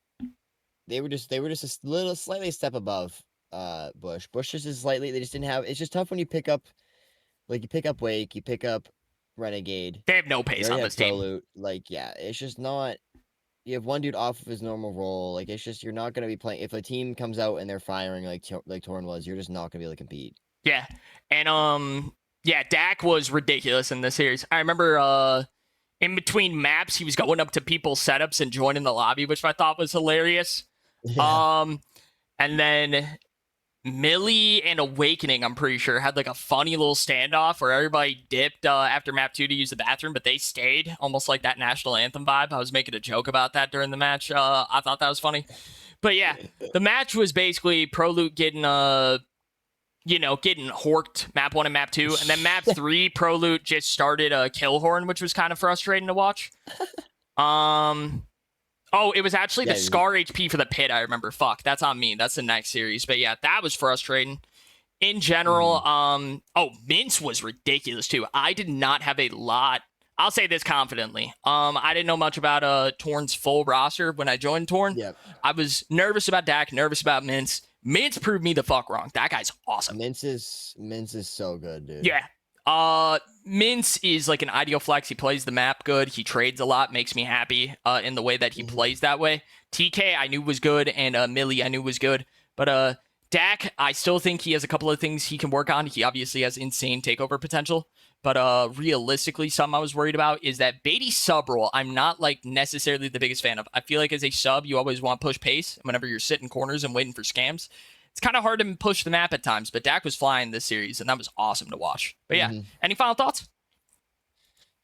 were just a little slightly step above Bush. Bush just slightly. They just didn't have. It's just tough when you pick up, like you pick up Wake, you pick up Renegade. They have no pace on this team. Like, yeah, it's just not. You have one dude off of his normal role. Like, it's just you're not going to be playing. If a team comes out and they're firing like Torn was, you're just not going to be able to compete. Yeah, and yeah, Dak was ridiculous in this series. I remember in between maps, he was going up to people's setups and joining the lobby, which I thought was hilarious. Yeah. And then Millie and Awakening, I'm pretty sure, had like a funny little standoff where everybody dipped after map 2 to use the bathroom, but they stayed, almost like that national anthem vibe. I was making a joke about that during the match. I thought that was funny. But yeah, the match was basically Prolute getting getting horked map 1 and map 2, and then map 3, Prolute just started a Killhorn, which was kind of frustrating to watch. Oh, it was actually the Scar HP for the Pit, I remember. Fuck, that's on me. That's the next series. But yeah, that was frustrating. In general, Mince was ridiculous too. I did not have a lot. I'll say this confidently. I didn't know much about Torn's full roster when I joined Torn. Yep. I was nervous about Dak, nervous about Mince. Mince proved me the fuck wrong. That guy's awesome. Mince is so good, dude. Yeah. Mince is like an ideal flex. He plays the map good. He trades a lot, makes me happy in the way that he plays that way. TK I knew was good, and Millie I knew was good. But Dak, I still think he has a couple of things he can work on. He obviously has insane takeover potential. But realistically, something I was worried about is that Beatty sub role, I'm not like necessarily the biggest fan of. I feel like as a sub, you always want to push pace whenever you're sitting corners and waiting for scams. It's kind of hard to push the map at times, but Dak was flying this series, and that was awesome to watch. But yeah, any final thoughts?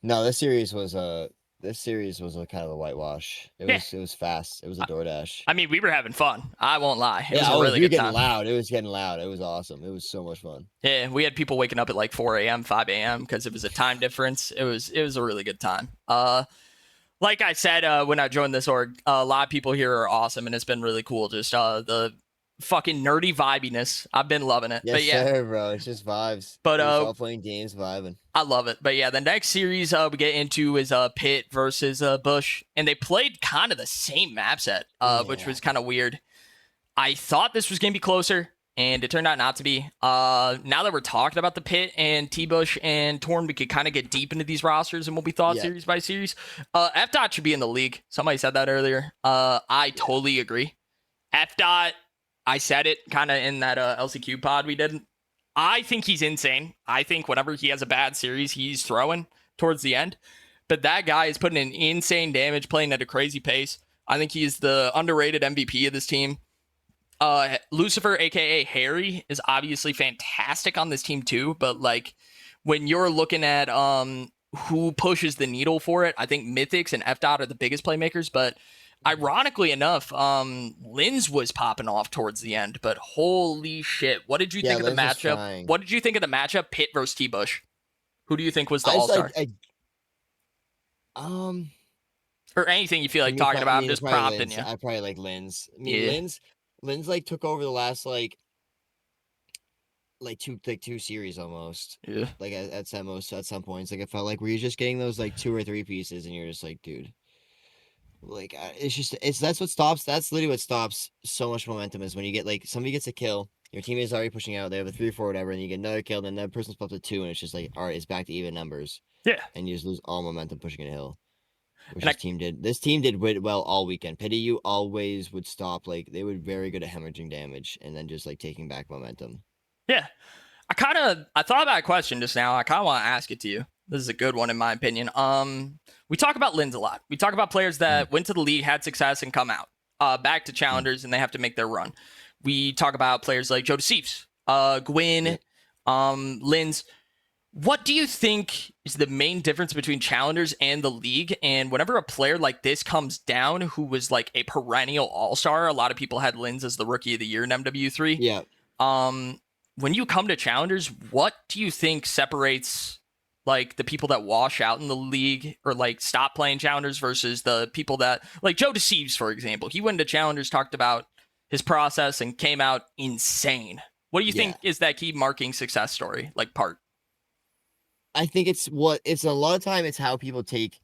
No, this series was a kind of a whitewash. It was fast. It was a DoorDash. I mean, we were having fun. I won't lie. It was a really good time. Loud. It was getting loud. It was awesome. It was so much fun. Yeah, we had people waking up at like 4 a.m., 5 a.m. because it was a time difference. It was a really good time. Like I said, when I joined this org, a lot of people here are awesome, and it's been really cool. Just the fucking nerdy vibiness. I've been loving it. Yes, but yeah, sir, bro. It's just vibes. But all playing games, vibing. I love it. But yeah, the next series we get into is Pitt versus Bush, and they played kind of the same map set, which was kind of weird. I thought this was gonna be closer, and it turned out not to be. Now that we're talking about the Pitt and T-Bush and Torn, we could kind of get deep into these rosters and what we thought series by series. F-Dot should be in the league. Somebody said that earlier. I totally agree. F-Dot, I said it kind of in that LCQ pod we did. I think he's insane. I think whenever he has a bad series, he's throwing. towards the end. But that guy is putting in insane damage, playing at a crazy pace. I think he's the underrated MVP of this team. Lucifer, aka Harry, is obviously fantastic on this team too. But like when you're looking at who pushes the needle for it, I think Mythics and FDOT are the biggest playmakers. But ironically enough, Linz was popping off towards the end. But holy shit, what did you think of the matchup? What did you think of the matchup? Pitt versus T Bush. Who do you think was the all-star? Or anything you feel like talking about. I'm just prompting you. I probably like Linz. I mean, Linz like took over the last like two series almost. Yeah. Like at some points, like it felt like were you just getting those like 2 or 3 pieces, and you're just like, dude. Like that's what stops. That's literally what stops so much momentum is when you get like somebody gets a kill, your teammate is already pushing out. They have a 3-4 whatever, and you get another kill. Then that person's up to 2, and it's just like, all right, it's back to even numbers. Yeah. And you just lose all momentum pushing a hill. This team did well all weekend. Pity you always would stop. Like they were very good at hemorrhaging damage and then just like taking back momentum. Yeah. I thought about a question just now. I kind of want to ask it to you. This is a good one in my opinion. We talk about Linz a lot. We talk about players that went to the league, had success, and come out back to challengers, and they have to make their run. We talk about players like Joe Deceivs, Gwyn, Linz. What do you think is the main difference between challengers and the league? And whenever a player like this comes down, who was like a perennial all-star, a lot of people had Linz as the rookie of the year in MW3. Yeah. When you come to challengers, what do you think separates like the people that wash out in the league or like stop playing challengers versus the people that like Joe Deceives, for example? He went to challengers, talked about his process, and came out insane. What do you think is that key marking success story, like part? I think it's a lot of time it's how people take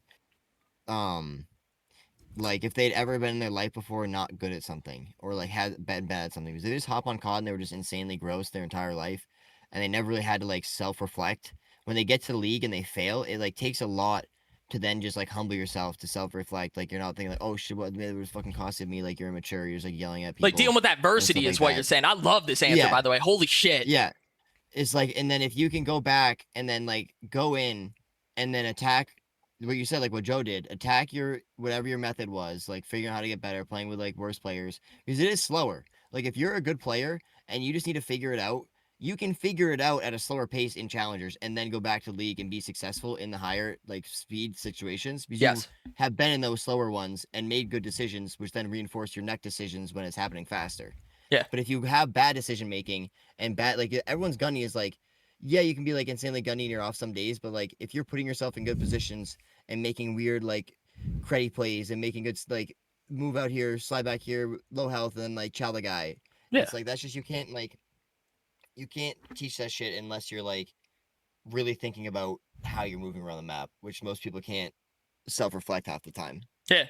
like if they'd ever been in their life before not good at something or like had been bad at something. Because they just hop on COD and they were just insanely gross their entire life and they never really had to like self-reflect. When they get to the league and they fail, it like takes a lot to then just like humble yourself to self-reflect. Like you're not thinking like, oh shit, what it was fucking costing me, like you're immature, you're just like yelling at people. Like dealing with adversity is what you're saying. I love this answer, by the way. Holy shit. Yeah. It's like, and then if you can go back and then like go in and then attack what you said, like what Joe did, attack your whatever your method was, like figuring out how to get better, playing with like worse players, because it is slower. Like if you're a good player and you just need to figure it out, you can figure it out at a slower pace in challengers and then go back to league and be successful in the higher like speed situations because you have been in those slower ones and made good decisions, which then reinforce your next decisions when it's happening faster. Yeah. But if you have bad decision making and bad, like everyone's gunny is like, yeah, you can be like insanely gunny and you're off some days, but like if you're putting yourself in good positions and making weird like creddy plays and making good like move out here, slide back here, low health, and then like chow the guy. Yeah. It's like that's just you can't teach that shit unless you're like really thinking about how you're moving around the map, which most people can't self-reflect half the time. Yeah.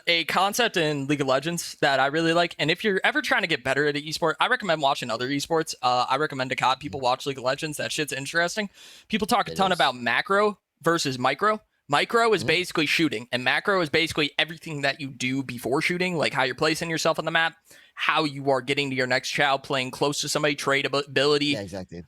A concept in League of Legends that I really like, and if you're ever trying to get better at an esport, I recommend watching other esports. I recommend to COD people watch League of Legends. That shit's interesting. People talk a ton about macro versus micro. Micro is basically shooting, and macro is basically everything that you do before shooting, like how you're placing yourself on the map, how you are getting to your next chow, playing close to somebody, trade ability,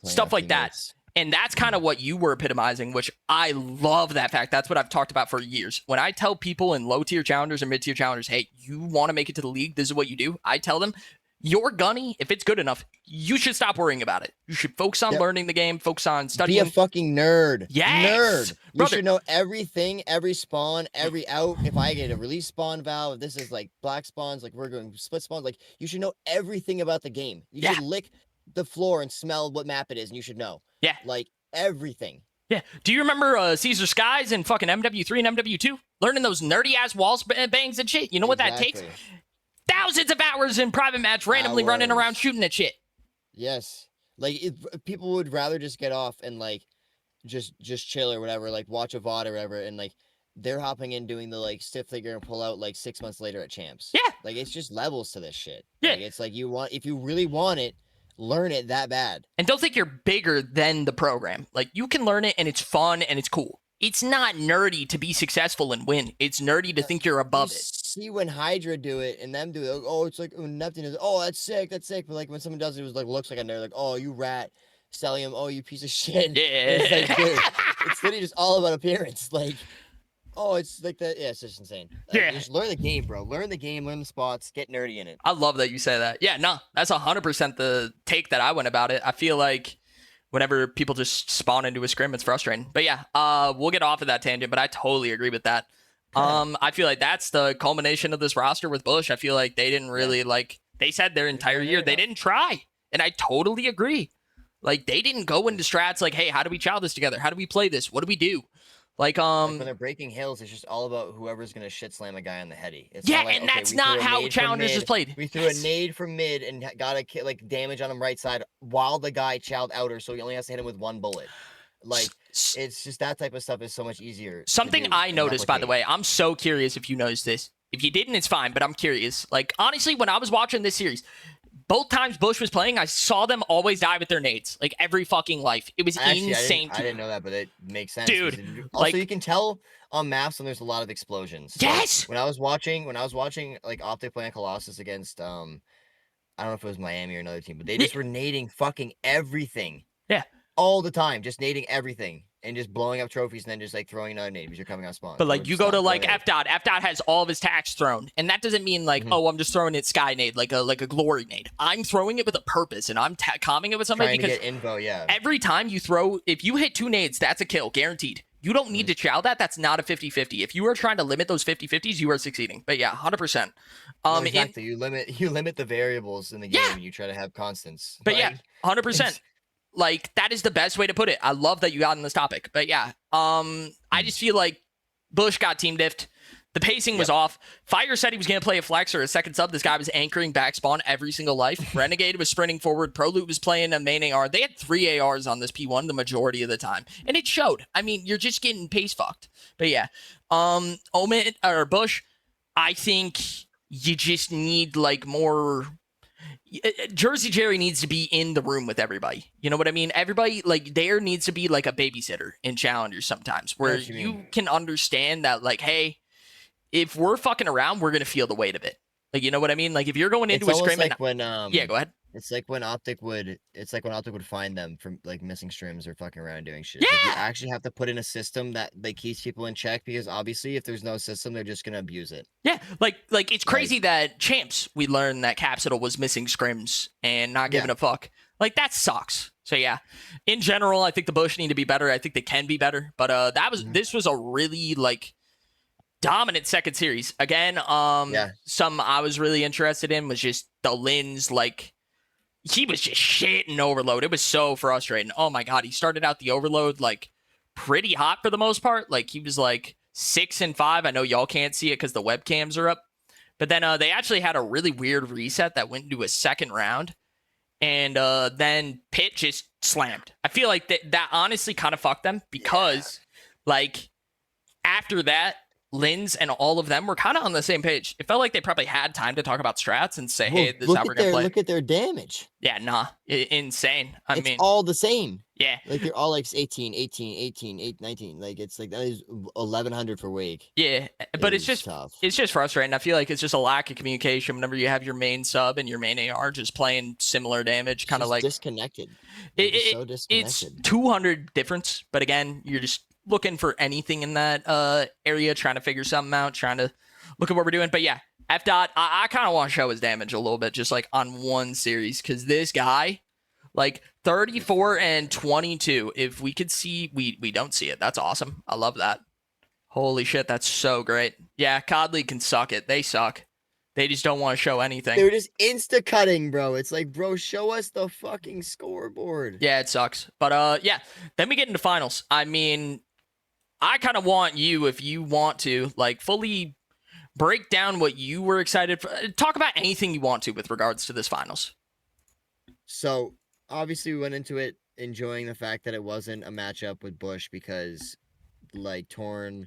stuff like that. And that's kind of what you were epitomizing, which I love that fact. That's what I've talked about for years. When I tell people in low-tier challengers and mid-tier challengers, hey, you want to make it to the league, this is what you do. I tell them, your gunny, if it's good enough, you should stop worrying about it. You should focus on learning the game, focus on studying. Be a fucking nerd. Yes! Nerd. You should know everything, every spawn, every out. If I get a release spawn valve, if this is like black spawns, like we're going split spawns, like you should know everything about the game. You should lick the floor and smell what map it is, and you should know. Yeah. Like everything. Yeah. Do you remember Caesar Skies and fucking MW3 and MW2? Learning those nerdy ass walls bangs and shit. You know what that takes? Thousands of hours in private match randomly running around shooting at shit. Yes. Like if people would rather just get off and like just chill or whatever, like watch a VOD or whatever, and like they're hopping in doing the like stiff figure and pull out like 6 months later at champs. Yeah. Like it's just levels to this shit. Yeah. Like, it's like if you really want it, learn it that bad. And don't think you're bigger than the program. Like you can learn it and it's fun and it's cool. It's not nerdy to be successful and win. It's nerdy to think you're above it. See when Hydra do it and them do it. Oh, it's like Neptune is. Oh, that's sick. That's sick. But like when someone does it, it was like looks like a nerd. Like, oh, you rat. selling him, "Oh, you piece of shit." Yeah. It's like, dude, it's literally just all about appearance. Like, oh, it's like that. Yeah, it's just insane. Like, Yeah. just learn the game, bro. Learn the game, learn the spots, get nerdy in it. I love that you say that. Yeah, no, that's 100% the take that I went about it. I feel like whenever people just spawn into a scrim, it's frustrating. But yeah, we'll get off of that tangent, but I totally agree with that. I feel like that's the culmination of this roster with Bush. I feel like they didn't really they said their entire year they didn't try. And I totally agree. Like, they didn't go into strats like, hey, how do we chow this together? How do we play this? What do we do? Like when they're breaking hills, it's just all about whoever's gonna shit slam a guy on the heady. It's yeah, not like, and okay, that's we not threw a how nade from challengers is mid, played. We threw a nade from mid and got a like damage on him right side while the guy chowed outer, so he only has to hit him with one bullet. Like, it's just that type of stuff is so much easier. Something I noticed, by the way, I'm so curious if you noticed this. If you didn't, it's fine, but I'm curious. Like, honestly, when I was watching this series, both times Bush was playing, I saw them always die with their nades. Like, every fucking life. It was insane. I didn't know that, but it makes sense. Dude, also, you can tell on maps when there's a lot of explosions. Yes! Like, when I was watching, like, Optic playing Colossus against, I don't know if it was Miami or another team, but they just were nading fucking everything. Yeah. All the time, just nading everything. And just blowing up trophies and then just, like, throwing another nade because you're coming on spawn. But, like, you go to, like, F-Dot. F-Dot has all of his tags thrown. And that doesn't mean, like, oh, I'm just throwing it sky nade, like a glory nade. I'm throwing it with a purpose, and I'm calming it with somebody because to get info, yeah. Every time you throw, if you hit 2 nades, that's a kill, guaranteed. You don't need to chow that. That's not a 50-50. If you are trying to limit those 50-50s, you are succeeding. But yeah, 100%. Exactly. You limit the variables in the game and you try to have constants. But yeah, 100%. Like, that is the best way to put it. I love that you got on this topic. But yeah, I just feel like Bush got team diffed. The pacing was off. Fire said he was going to play a flex or a second sub. This guy was anchoring back spawn every single life. Renegade was sprinting forward. Proloot was playing a main AR. They had 3 ARs on this P1 the majority of the time. And it showed. I mean, you're just getting pace fucked. But yeah, Omit or Bush, I think you just need, like, more... Jersey Jerry needs to be in the room with everybody. You know what I mean? Everybody, like, there needs to be, like, a babysitter in challengers sometimes where you can understand that, like, hey, if we're fucking around, we're going to feel the weight of it. Like, you know what I mean? Like, if you're going into a scrim like when, yeah, go ahead. It's like when Optic would find them from, like, missing scrims or fucking around doing shit. Yeah! Like, you actually have to put in a system that, like, keeps people in check because obviously if there's no system, they're just going to abuse it. Yeah, like it's crazy that champs, we learned that Capsital was missing scrims and not giving a fuck. Like, that sucks. So yeah, in general, I think the Bush need to be better. I think they can be better. But this was a really, like, dominant second series. Again, some I was really interested in was just the Linz, like, he was just shitting Overload. It was so frustrating. Oh my god, he started out the Overload, like, pretty hot for the most part. Like, he was like 6 and 5. I know y'all can't see it because the webcams are up. But then they actually had a really weird reset that went into a second round. And then Pitt just slammed. I feel like that honestly kind of fucked them because, like, after that, Linz and all of them were kind of on the same page. It felt like they probably had time to talk about strats and say, hey, this is how we're going to play. Look at their damage. Yeah, nah. Insane. It's all the same. Yeah. Like, they're all like 18, 18, 18, 8, 19. Like, it's like that is 1,100 for Wake. Yeah, but it's just tough. It's just frustrating. I feel like it's just a lack of communication whenever you have your main sub and your main AR just playing similar damage, kind of like disconnected. So disconnected. It's 200 difference, but again, you're just looking for anything in that area, trying to figure something out, trying to look at what we're doing. But yeah, F-Dot, I kind of want to show his damage a little bit, just like on one series, because this guy, like 34 and 22, if we could see, we don't see it. That's awesome. I love that. Holy shit, that's so great. Yeah, COD League can suck it. They suck. They just don't want to show anything. They're just insta-cutting, bro. It's like, bro, show us the fucking scoreboard. Yeah, it sucks. But yeah, then we get into finals. I mean, I kind of want you, if you want to, like, fully break down what you were excited for. Talk about anything you want to with regards to this finals. So, obviously, we went into it enjoying the fact that it wasn't a matchup with Bush because, like, Torn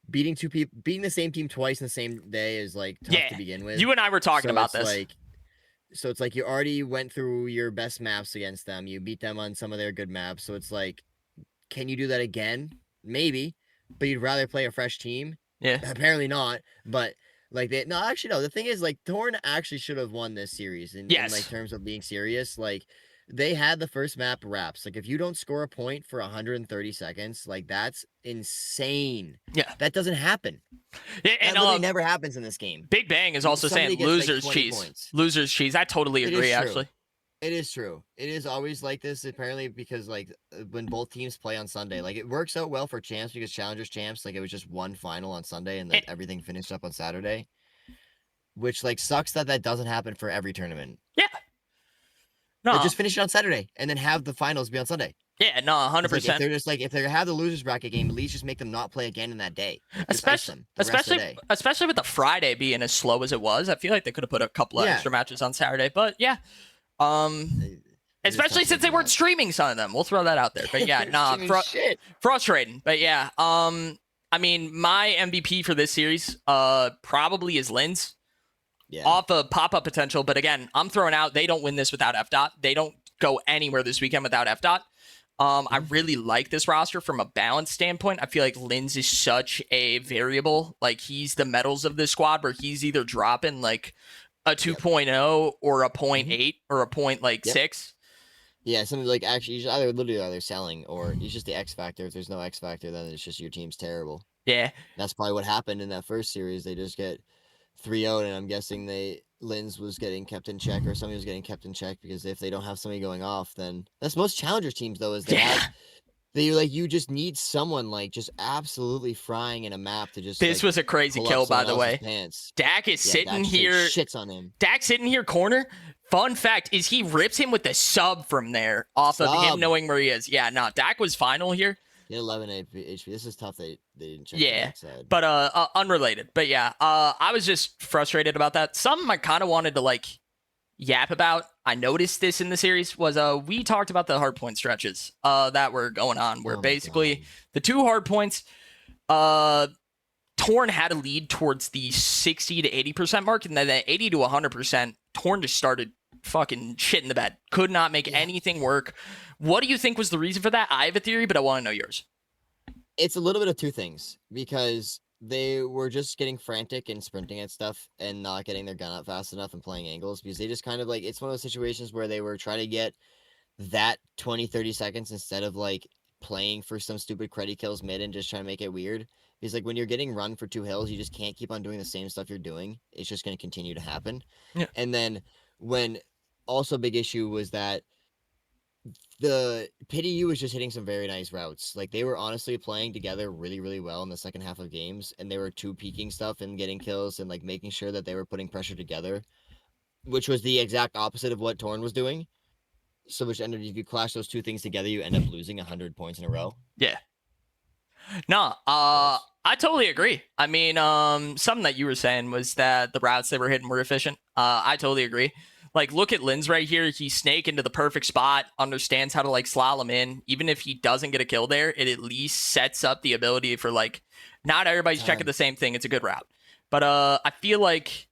beating the same team twice in the same day is, like, tough to begin with. You and I were talking about this. So it's like you already went through your best maps against them. You beat them on some of their good maps. So it's like, can you do that again? Maybe, but you'd rather play a fresh team. Yeah. Apparently not. But like no. The thing is, like, Torn actually should have won this series in like terms of being serious. Like, they had the first map wraps. Like, if you don't score a point for 130 seconds, like, that's insane. Yeah. That doesn't happen. Yeah, That literally never happens in this game. Big Bang is also Somebody saying gets, like, losers 20 cheese. points. Losers cheese. I totally It agree, is true. actually. It is true. It is always like this, apparently, because like when both teams play on Sunday, like it works out well for champs because challengers champs, like it was just one final on Sunday and then everything finished up on Saturday. Which like sucks that doesn't happen for every tournament. Yeah. No. Just finish it on Saturday and then have the finals be on Sunday. Yeah, no, 100%. Like, if they're just like if they have the losers bracket game, at least just make them not play again in that day. Like, especially with the Friday being as slow as it was, I feel like they could have put a couple of extra matches on Saturday. But yeah, especially since they weren't streaming some of them. We'll throw that out there. But yeah, nah, frustrating. But yeah, I mean, my MVP for this series, probably is Linz. Yeah. Off of pop-up potential. But again, I'm throwing out, they don't win this without F dot. They don't go anywhere this weekend without F dot. I really like this roster from a balance standpoint. I feel like Linz is such a variable. Like, he's the metals of this squad where he's either dropping like a 2.0 or a 0.8 or a point like 6. Yeah, something like actually he's either selling or he's just the X factor. If there's no X factor, then it's just your team's terrible. Yeah. That's probably what happened in that first series. They just get 3-0, and I'm guessing Linz was getting kept in check, or somebody was getting kept in check, because if they don't have somebody going off, then that's most challengers teams though, is you just need someone like just absolutely frying in a map to just. This was a crazy kill, by the way. Pants. Dak is sitting here. Shits on him. Dak sitting here corner. Fun fact is he rips him with the sub from there off of him knowing where he is. Yeah, no, Dak was final here. 11 HP. This is tough. They didn't check. Yeah, but unrelated. But yeah, I was just frustrated about that. Something I kind of wanted to like yap about. I noticed this in the series was we talked about the hard point stretches that were going on, where basically the two hard points, Torn had a lead towards the 60 to 80% mark, and then at 80 to 100%, Torn just started fucking shit in the bed. Could not make anything work. What do you think was the reason for that? I have a theory, but I want to know yours. It's a little bit of two things, because they were just getting frantic and sprinting at stuff and not getting their gun up fast enough and playing angles, because they just kind of like, it's one of those situations where they were trying to get that 20-30 seconds instead of like playing for some stupid credit kills mid and just trying to make it weird. Because like when you're getting run for 2 hills, you just can't keep on doing the same stuff you're doing. It's just going to continue to happen. Yeah. And then when also a big issue was that the Pity U was just hitting some very nice routes. Like, they were honestly playing together really, really well in the second half of games, and they were peeking stuff and getting kills and like making sure that they were putting pressure together, which was the exact opposite of what Torn was doing. So which ended, if you clash those two things together, you end up losing 100 points in a row. Yeah. No, I totally agree. I mean, something that you were saying was that the routes they were hitting were efficient. I totally agree. Like, look at Linz right here. He snake into the perfect spot, understands how to like slalom in. Even if he doesn't get a kill there, it at least sets up the ability for like, not everybody's checking the same thing. It's a good route. But I feel like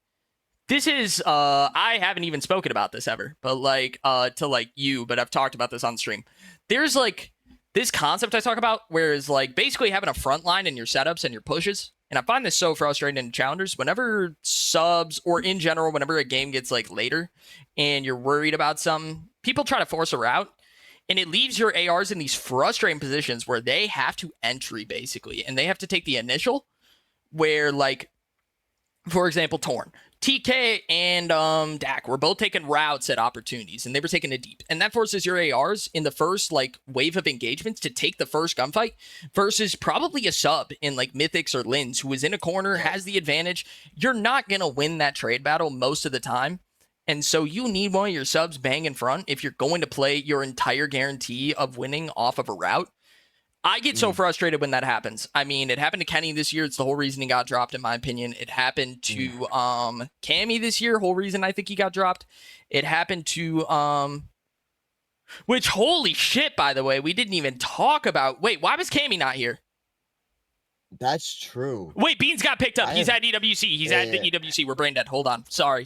this is, I haven't even spoken about this ever, but like, to like you, but I've talked about this on stream. There's like this concept I talk about, where it's like basically having a front line in your setups and your pushes. And I find this so frustrating in challengers. Whenever subs, or in general, whenever a game gets like later and you're worried about something, people try to force a route, and it leaves your ARs in these frustrating positions where they have to entry basically, and they have to take the initial, where like, for example, Torn, TK and Dak were both taking routes at opportunities, and they were taking it deep. And that forces your ARs in the first like wave of engagements to take the first gunfight, versus probably a sub in like Mythics or Linz, who is in a corner, has the advantage. You're not going to win that trade battle most of the time. And so you need one of your subs bang in front if you're going to play your entire guarantee of winning off of a route. I get so frustrated when that happens. I mean, it happened to Kenny this year. It's the whole reason he got dropped, in my opinion. It happened to Cammy this year. Whole reason I think he got dropped. It happened to which, holy shit, by the way, we didn't even talk about. Wait, why was Cammy not here? That's true. Wait, Beans got picked up. He's at EWC. He's at the EWC. We're brain dead. Hold on. Sorry.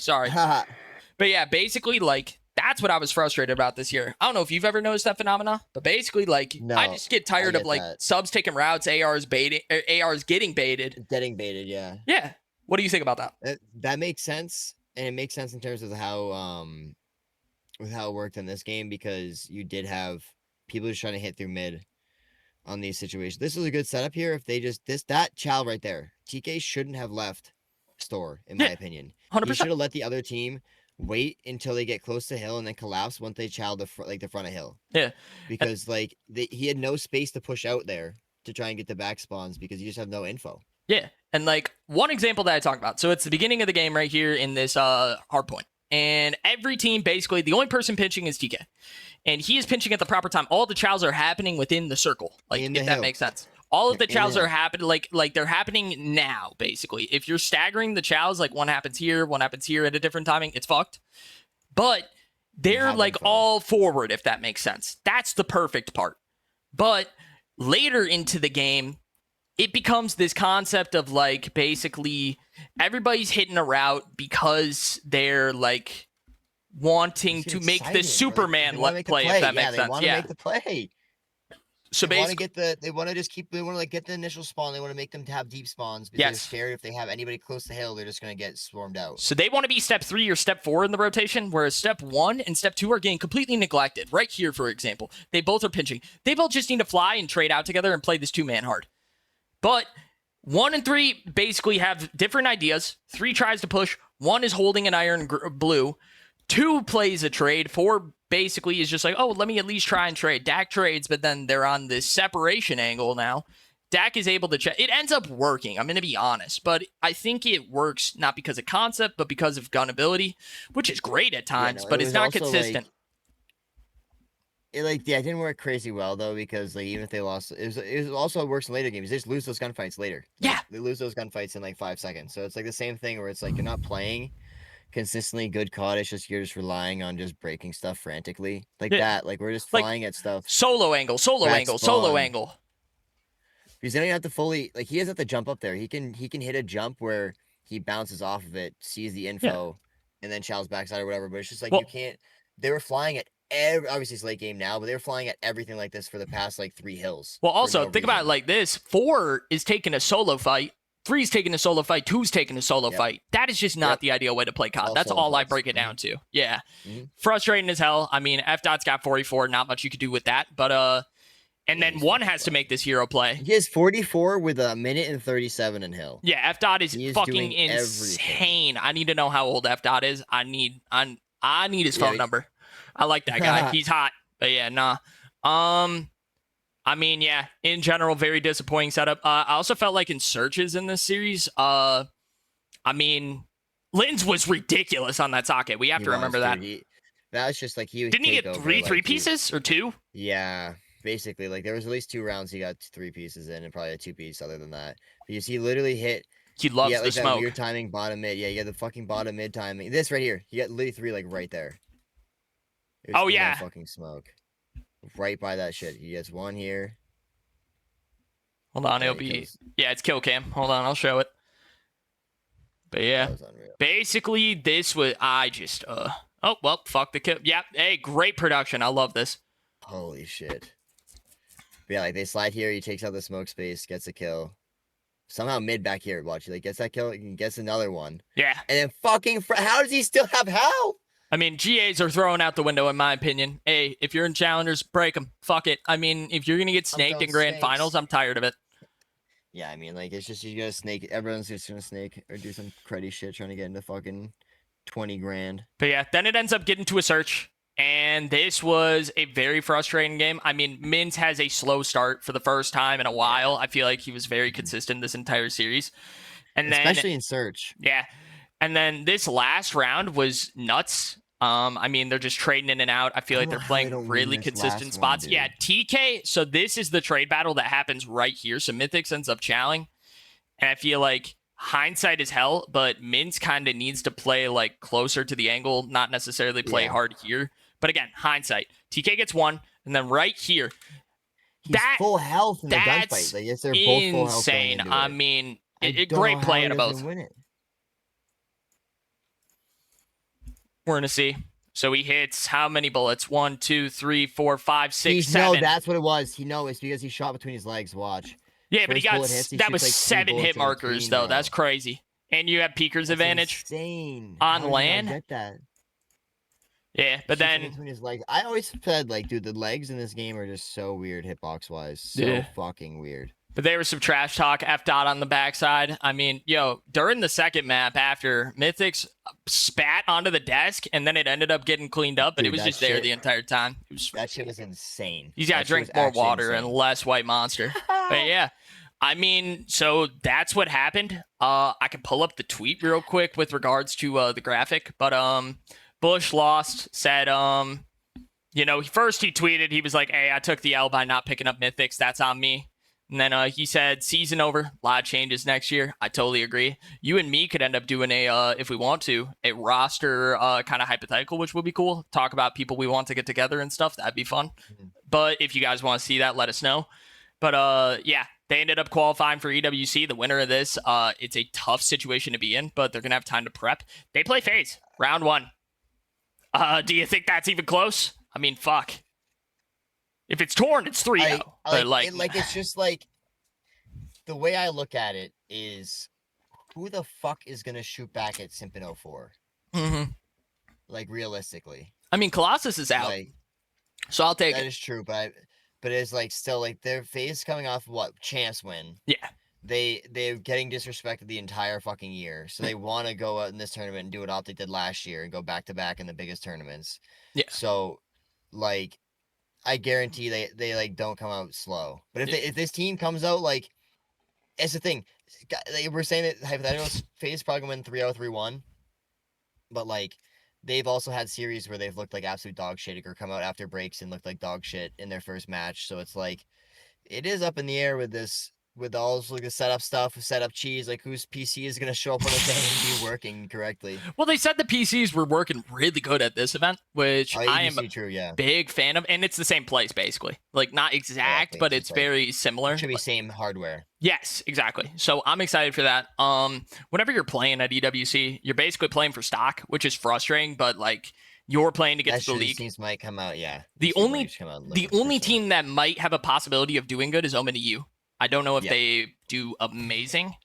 But yeah, basically, like, that's what I was frustrated about this year. I don't know if you've ever noticed that phenomena, but basically, like, I just get tired of like subs taking routes, ARs getting baited. Yeah. Yeah. What do you think about that? That makes sense, and it makes sense in terms of how with how it worked in this game because you did have people just trying to hit through mid on these situations. This was a good setup here. If they just that child right there, TK shouldn't have left store, in my opinion. 100%. He should have let the other team wait until they get close to hill and then collapse once they child the front of hill. Yeah, because like he had no space to push out there to try and get the back spawns because you just have no info. Yeah, and like one example that I talked about. So it's the beginning of the game right here in this hard point. And every team, basically, the only person pitching is TK. And he is pitching at the proper time. All the chows are happening within the circle. Like, if that makes sense. All of the chows are happening, like they're happening now, basically. If you're staggering the chows, like one happens here at a different timing, it's fucked. But they're like all forward, if that makes sense. That's the perfect part. But later into the game, it becomes this concept of like basically everybody's hitting a route because they're like wanting to make the Superman play, if that makes sense. They want to make the play. So they want to get they want to like get the initial spawn. They want to make them have deep spawns because they're scared if they have anybody close to hill, they're just going to get swarmed out. So they want to be step 3 or step 4 in the rotation, whereas step 1 and step 2 are getting completely neglected. Right here, for example, they both are pinching. They both just need to fly and trade out together and play this 2-man hard. But 1 and 3 basically have different ideas. 3 tries to push. 1 is holding an iron blue. 2 plays a trade. 4 basically is just like, oh, let me at least try and trade. Dak trades, but then they're on this separation angle now. Dak is able to check. It ends up working. I'm going to be honest. But I think it works not because of concept, but because of gun ability, which is great at times, but it's not consistent. It didn't work crazy well though because like even if they lost, it was also works in later games. They just lose those gunfights later. Yeah, they lose those gunfights in like 5 seconds. So it's like the same thing where it's like you're not playing consistently good COD. It's just you're just relying on just breaking stuff frantically like that. Like we're just flying at stuff. Solo angle. Because they don't have to fully like he doesn't have to jump up there. He can hit a jump where he bounces off of it, sees the info, and then chows backside or whatever. But it's just like you can't. They were flying at. Obviously it's late game now, but they're flying at everything like this for the past like 3 hills. Well, also think about it like this: 4 is taking a solo fight, 3 is taking a solo fight, 2 is taking a solo fight. That is just not the ideal way to play COD. That's all I break it down to. Yeah, frustrating as hell. I mean, F.Dot's got 44, not much you could do with that. But and then 1 has to make this hero play. He has 44 with a minute and 37 in hill. Yeah, F.Dot is fucking insane. Everything. I need to know how old F.Dot is. I need his phone number. I like that guy. He's hot. But yeah, nah. I mean, yeah, in general, very disappointing setup. I also felt like in searches in this series, I mean, Linz was ridiculous on that socket. We have to remember that. That was just like didn't he get three pieces or 2? Yeah, basically. Like there was at least 2 rounds he got 3 pieces in and probably a 2-piece other than that. Because he literally hit. He loves the smoke. Weird timing bottom mid. Yeah, you got the fucking bottom mid timing. This right here. You got literally 3 like right there. Oh yeah, fucking smoke, right by that shit. He gets 1 here. Hold on, it'll be it's kill cam. Hold on, I'll show it. But yeah, basically this was oh well, fuck the kill. Yeah, hey, great production. I love this. Holy shit. But yeah, like they slide here. He takes out the smoke space, gets a kill. Somehow mid back here. Watch, he like gets that kill, and gets another one. Yeah, and then fucking how does he still have health? I mean, GAs are thrown out the window, in my opinion. Hey, if you're in challengers, break them. Fuck it. I mean, if you're going to get snaked in grand finals, I'm tired of it. Yeah, I mean, like, it's just, you got to snake. Everyone's just going to snake or do some cruddy shit trying to get into fucking 20 grand. But yeah, then it ends up getting to a search. And this was a very frustrating game. I mean, Mins has a slow start for the first time in a while. I feel like he was very consistent this entire series. And then, especially in search. Yeah. And then this last round was nuts. I mean, they're just trading in and out. I feel like they're playing really consistent spots. Yeah, TK. So this is the trade battle that happens right here. So Mythics ends up chowing. And I feel like hindsight is hell, but Mins kind of needs to play like closer to the angle, not necessarily play hard here. But again, hindsight. TK gets 1. And then right here. He's full health in the gunfight. Like, yes, they're both full health. Insane. I mean, great play out of both. We're going to see. So he hits how many bullets? 1, 2, 3, 4, 5, 6, 7. No, that's what it was. It's because he shot between his legs. Watch. Yeah, but that was like 7 hit markers, though. That's crazy. And you have Peeker's advantage. Insane. On land. Get that. Yeah, but Shoots in then between his legs. I always said, like, dude, the legs in this game are just so weird, hitbox wise. So Yeah. fucking weird. But there was some trash talk, F dot on the backside. I mean, during the second map after, Mythics spat onto the desk and then it ended up getting cleaned up, but it Dude, was that just there shit- the entire time. It was That shit was insane. He's got to That shit drink was more actually water and insane. less White Monster. But yeah, I mean, so that's what happened. I can pull up the tweet real quick with regards to the graphic, but Bush lost, said first he tweeted, he was like, "Hey, I took the L by not picking up Mythics. That's on me." And then he said, "Season over, a lot of changes next year." I totally agree. You and me could end up doing if we want to, a roster kind of hypothetical, which would be cool. Talk about people we want to get together and stuff. That'd be fun. But if you guys want to see that, let us know. But yeah, they ended up qualifying for EWC. The winner of this, it's a tough situation to be in, but they're going to have time to prep. They play FaZe, round 1. Do you think that's even close? I mean, fuck. If it's torn, it's 3-0. It's just like the way I look at it is, who the fuck is gonna shoot back at Simpin 04? Mm-hmm. Like, realistically. I mean, Colossus is out, so I'll take it. That is true, but it's like still like their FaZe coming off what champs win. Yeah. They're getting disrespected the entire fucking year, so they want to go out in this tournament and do what Optic did last year and go back to back in the biggest tournaments. Yeah. So, like, I guarantee they like don't come out slow. But if this team comes out like, it's the thing. We're saying that hypothetical FaZe probably gonna win 3-0, 3-1, but like they've also had series where they've looked like absolute dog shit or come out after breaks and looked like dog shit in their first match. So it's like it is up in the air with this. With all like the setup stuff, setup cheese, like whose PC is going to show up on the day and be working correctly. Well, they said the PCs were working really good at this event, which I am a big fan of. And it's the same place, basically. Like, not exact, but it's very similar. It should be same hardware. Yes, exactly. So I'm excited for that. Whenever you're playing at EWC, you're basically playing for stock, which is frustrating, but like, you're playing to get to the league. Teams might come out, yeah. The only team that might have a possibility of doing good is Omit. I don't know if they do amazing,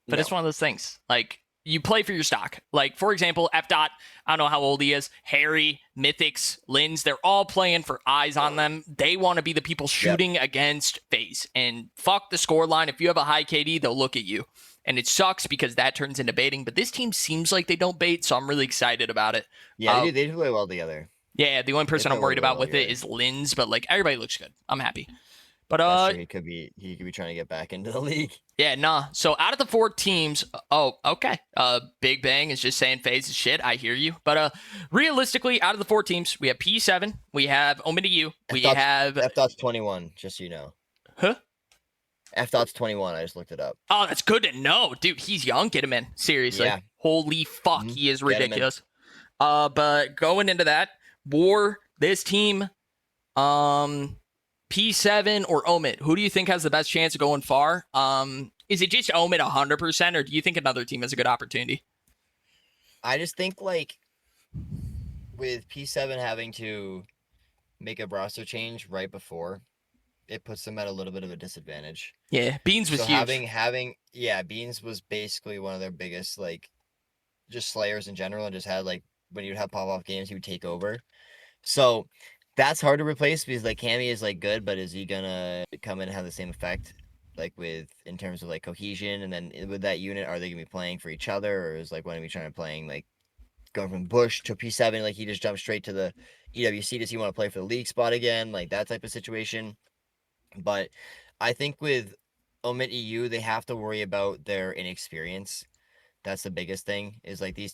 but it's one of those things. Like, you play for your stock. Like, for example, F Dot, I don't know how old he is, Harry, Mythics, Lins, they're all playing for eyes on them. They want to be the people shooting against FaZe. And fuck the scoreline. If you have a high KD, they'll look at you. And it sucks because that turns into baiting. But this team seems like they don't bait, so I'm really excited about it. Yeah, they do play well together. Yeah, the only person I'm worried about with it is Lins, but like, everybody looks good. I'm happy. But he could be trying to get back into the league. Yeah, nah. So out of the 4 teams, okay. Big Bang is just saying FaZe is shit. I hear you. But realistically, out of the 4 teams, we have P7, we have Omit, we have F-Dot's 21, just so you know. Huh? F-Dot's 21. I just looked it up. Oh, that's good to know, dude. He's young. Get him in. Seriously. Yeah. Holy fuck, he is ridiculous. But going into that war, this team, P7 or Omit, who do you think has the best chance of going far? Is it just Omit 100%, or do you think another team has a good opportunity? I just think, like, with P7 having to make a roster change right before, it puts them at a little bit of a disadvantage. Yeah, Beans was huge. Beans was basically one of their biggest, like, just slayers in general, and just had, like, when you'd have pop-off games, he would take over. So that's hard to replace because like Cammy is like good, but is he gonna come in and have the same effect like in terms of like cohesion? And then with that unit, are they gonna be playing for each other, or is like one of me trying to playing like going from Bush to P7, like he just jumped straight to the EWC? Does he want to play for the league spot again? Like that type of situation. But I think with Omit EU, they have to worry about their inexperience. That's the biggest thing. Is like these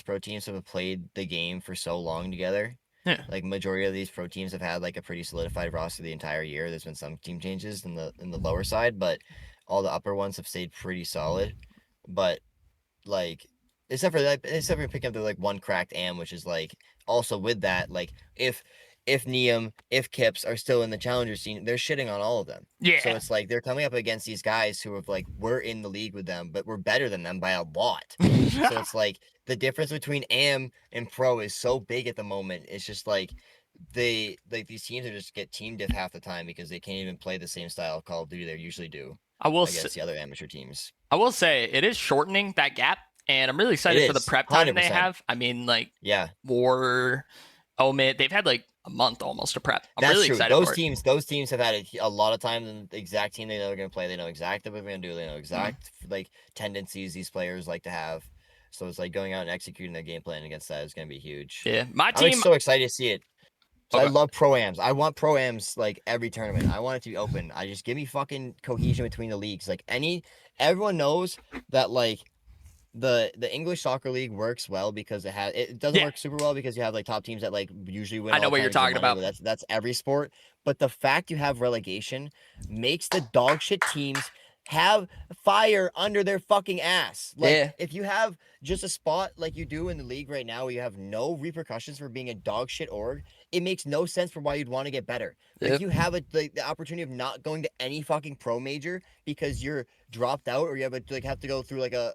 pro teams have played the game for so long together. Yeah. Like majority of these pro teams have had like a pretty solidified roster the entire year. There's been some team changes in the lower side, but all the upper ones have stayed pretty solid. But like except for picking up the like one cracked AM, which is like also with that, like if Neum, if Kips are still in the challenger scene, they're shitting on all of them. Yeah. So it's like they're coming up against these guys who have like we're in the league with them, but we're better than them by a lot. So it's like the difference between AM and pro is so big at the moment. It's just like these teams are just get team diff half the time because they can't even play the same style of Call of Duty they usually do. Against the other amateur teams. I will say it is shortening that gap. and I'm really excited for the is, prep time they 100%. have. I mean, like Yeah, War, Omit, they've had like a month almost to prep. I'm that's really true. excited for it. Those teams have had a lot of time in the exact team they know they're going to play. They know exactly what they're going to do. They know exact like tendencies these players like to have. So it's like going out and executing their game plan against that is going to be huge. Yeah, my I'm like team. so excited to see it. So I Okay. love pro-ams. I want pro-ams like every tournament. I want it to be open. I just give me fucking cohesion between the leagues. Like everyone knows that like the English soccer league works well because it doesn't Yeah. work super well because you have like top teams that like usually win. I know all what the you're time, get talking money, about. but that's every sport. But the fact you have relegation makes the dog shit teams have fire under their fucking ass. Like Yeah. if you have just a spot like you do in the league right now where you have no repercussions for being a dog shit org, it makes no sense for why you'd want to get better. But if you have the opportunity of not going to any fucking pro major because you're dropped out or you have to go through like a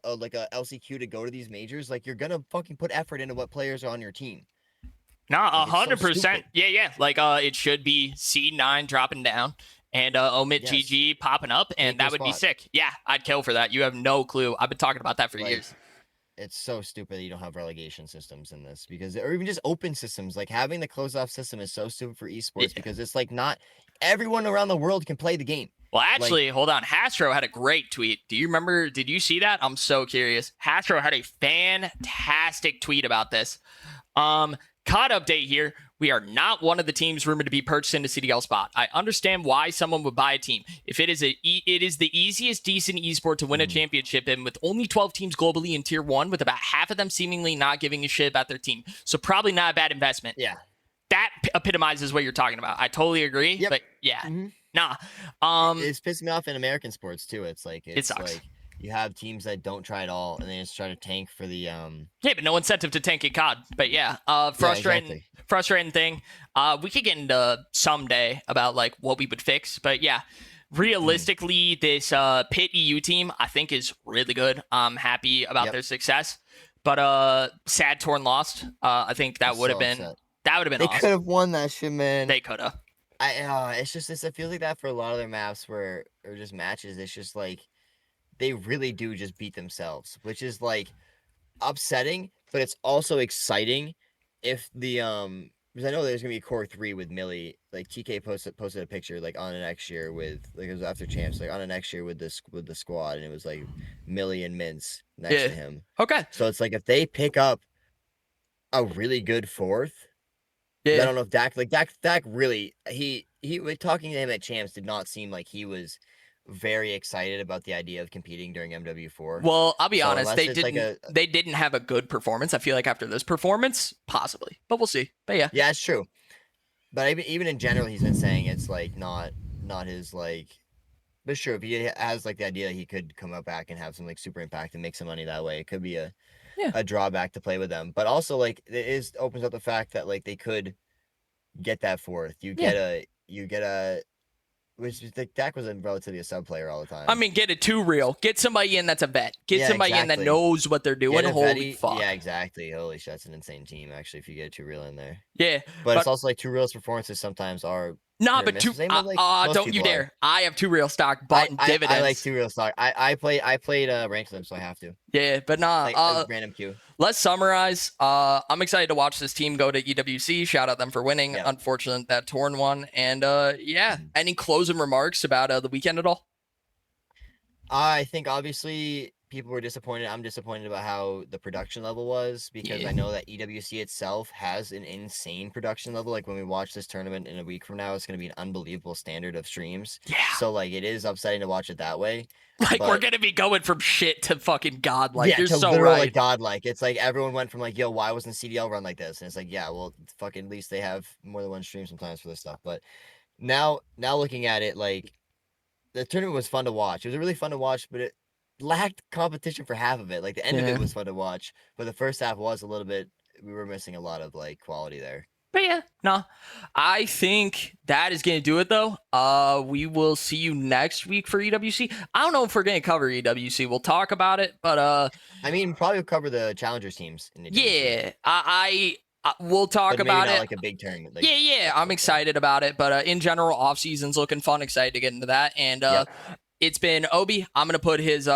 LCQ to go to these majors, like you're gonna fucking put effort into what players are on your team. Nah, Like, it's so 100%. stupid. Yeah. Like it should be C9 dropping down and Omit Yes. GG popping up, and Take that your would be spot. sick. Yeah, I'd kill for that. You have no clue. I've been talking about that for Like, years. it's so stupid that you don't have relegation systems in this because, or even just open systems. Like having the closed off system is so stupid for esports because it's like not everyone around the world can play the game. Well, actually, hold on. Hastro had a great tweet. Do you remember? Did you see that? I'm so curious. Hastro had a fantastic tweet about this. COD update here. We are not one of the teams rumored to be purchased into CDL spot. I understand why someone would buy a team. If it is the easiest decent esport to win a championship in, with only 12 teams globally in tier 1, with about half of them seemingly not giving a shit about their team. So probably not a bad investment. Yeah. That epitomizes what you're talking about. I totally agree. Yep. But yeah. Mhm. Nah. It's pissed me off in American sports too. It's like It sucks. like you have teams that don't try at all and they just try to tank for the Yeah, but no incentive to tank at COD. But yeah, frustrating thing. We could get into someday about like what we would fix. But yeah, realistically, this Pit EU team I think is really good. I'm happy about their success. But sad torn lost. I think that would have been upset. that would have been They awesome. could have won that shit, man. They could have. It feels like that for a lot of their maps or just matches. It's just like they really do just beat themselves, which is like upsetting, but it's also exciting if the because I know there's gonna be a core 3 with Millie. Like TK posted a picture like on an next year with like it was after champs, like on a next year with the squad, and it was like Millie and Mince next to him. Okay. So it's like if they pick up a really good fourth. I don't know if Dak really he talking to him at champs did not seem like he was very excited about the idea of competing during MW4. Well, I'll be honest, unless they it's didn't they didn't have a good performance. I feel like after this performance, possibly. But we'll see. But yeah. Yeah, it's true. But even in general, he's been saying it's like not his like. But sure, if he has like the idea that he could come out back and have some like super impact and make some money that way, it could be a drawback to play with them. But also like it opens up the fact that like they could get that fourth. You get a which like Dak was relatively a sub player all the time. I mean, get it too real. Get somebody in that's a vet. Get somebody in that knows what they're doing. Holy fuck. Yeah, exactly. Holy shit, that's an insane team, actually, if you get too real in there. Yeah. But it's also like too real's performances sometimes are but don't you dare. I have too real stock bought in dividends. I like too real stock. I played ranked them, so I have to. Yeah, but nah. Random queue. Let's summarize. I'm excited to watch this team go to EWC. Shout out them for winning. Yeah. Unfortunate that torn one. And any closing remarks about the weekend at all? I think obviously people were disappointed. I'm disappointed about how the production level was because I know that EWC itself has an insane production level. Like when we watch this tournament in a week from now, it's going to be an unbelievable standard of streams. Yeah. So like it is upsetting to watch it that way. Like we're going to be going from shit to fucking godlike. Yeah, you're to so literally right. Godlike. It's like everyone went from like, yo, why wasn't CDL run like this? And it's like, yeah, well, fucking at least they have more than one stream sometimes for this stuff. But now looking at it, like the tournament was fun to watch. It was really fun to watch, but it lacked competition for half of it. Like the end of it was fun to watch, but the first half was a little bit. We were missing a lot of like quality there. But yeah, no, I think that is going to do it though. We will see you next week for EWC. I don't know if we're going to cover EWC. We'll talk about it, but I mean, probably cover the challengers teams. In EWC. Yeah, we'll talk about it. Like a big tournament. Like, yeah, I'm excited about it. But in general, off season's looking fun. Excited to get into that. And it's been Obi. I'm gonna put his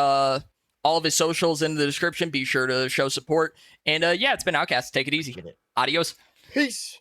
All of his socials in the description. Be sure to show support. And yeah, it's been Outcast. Take it easy. Adios. Peace.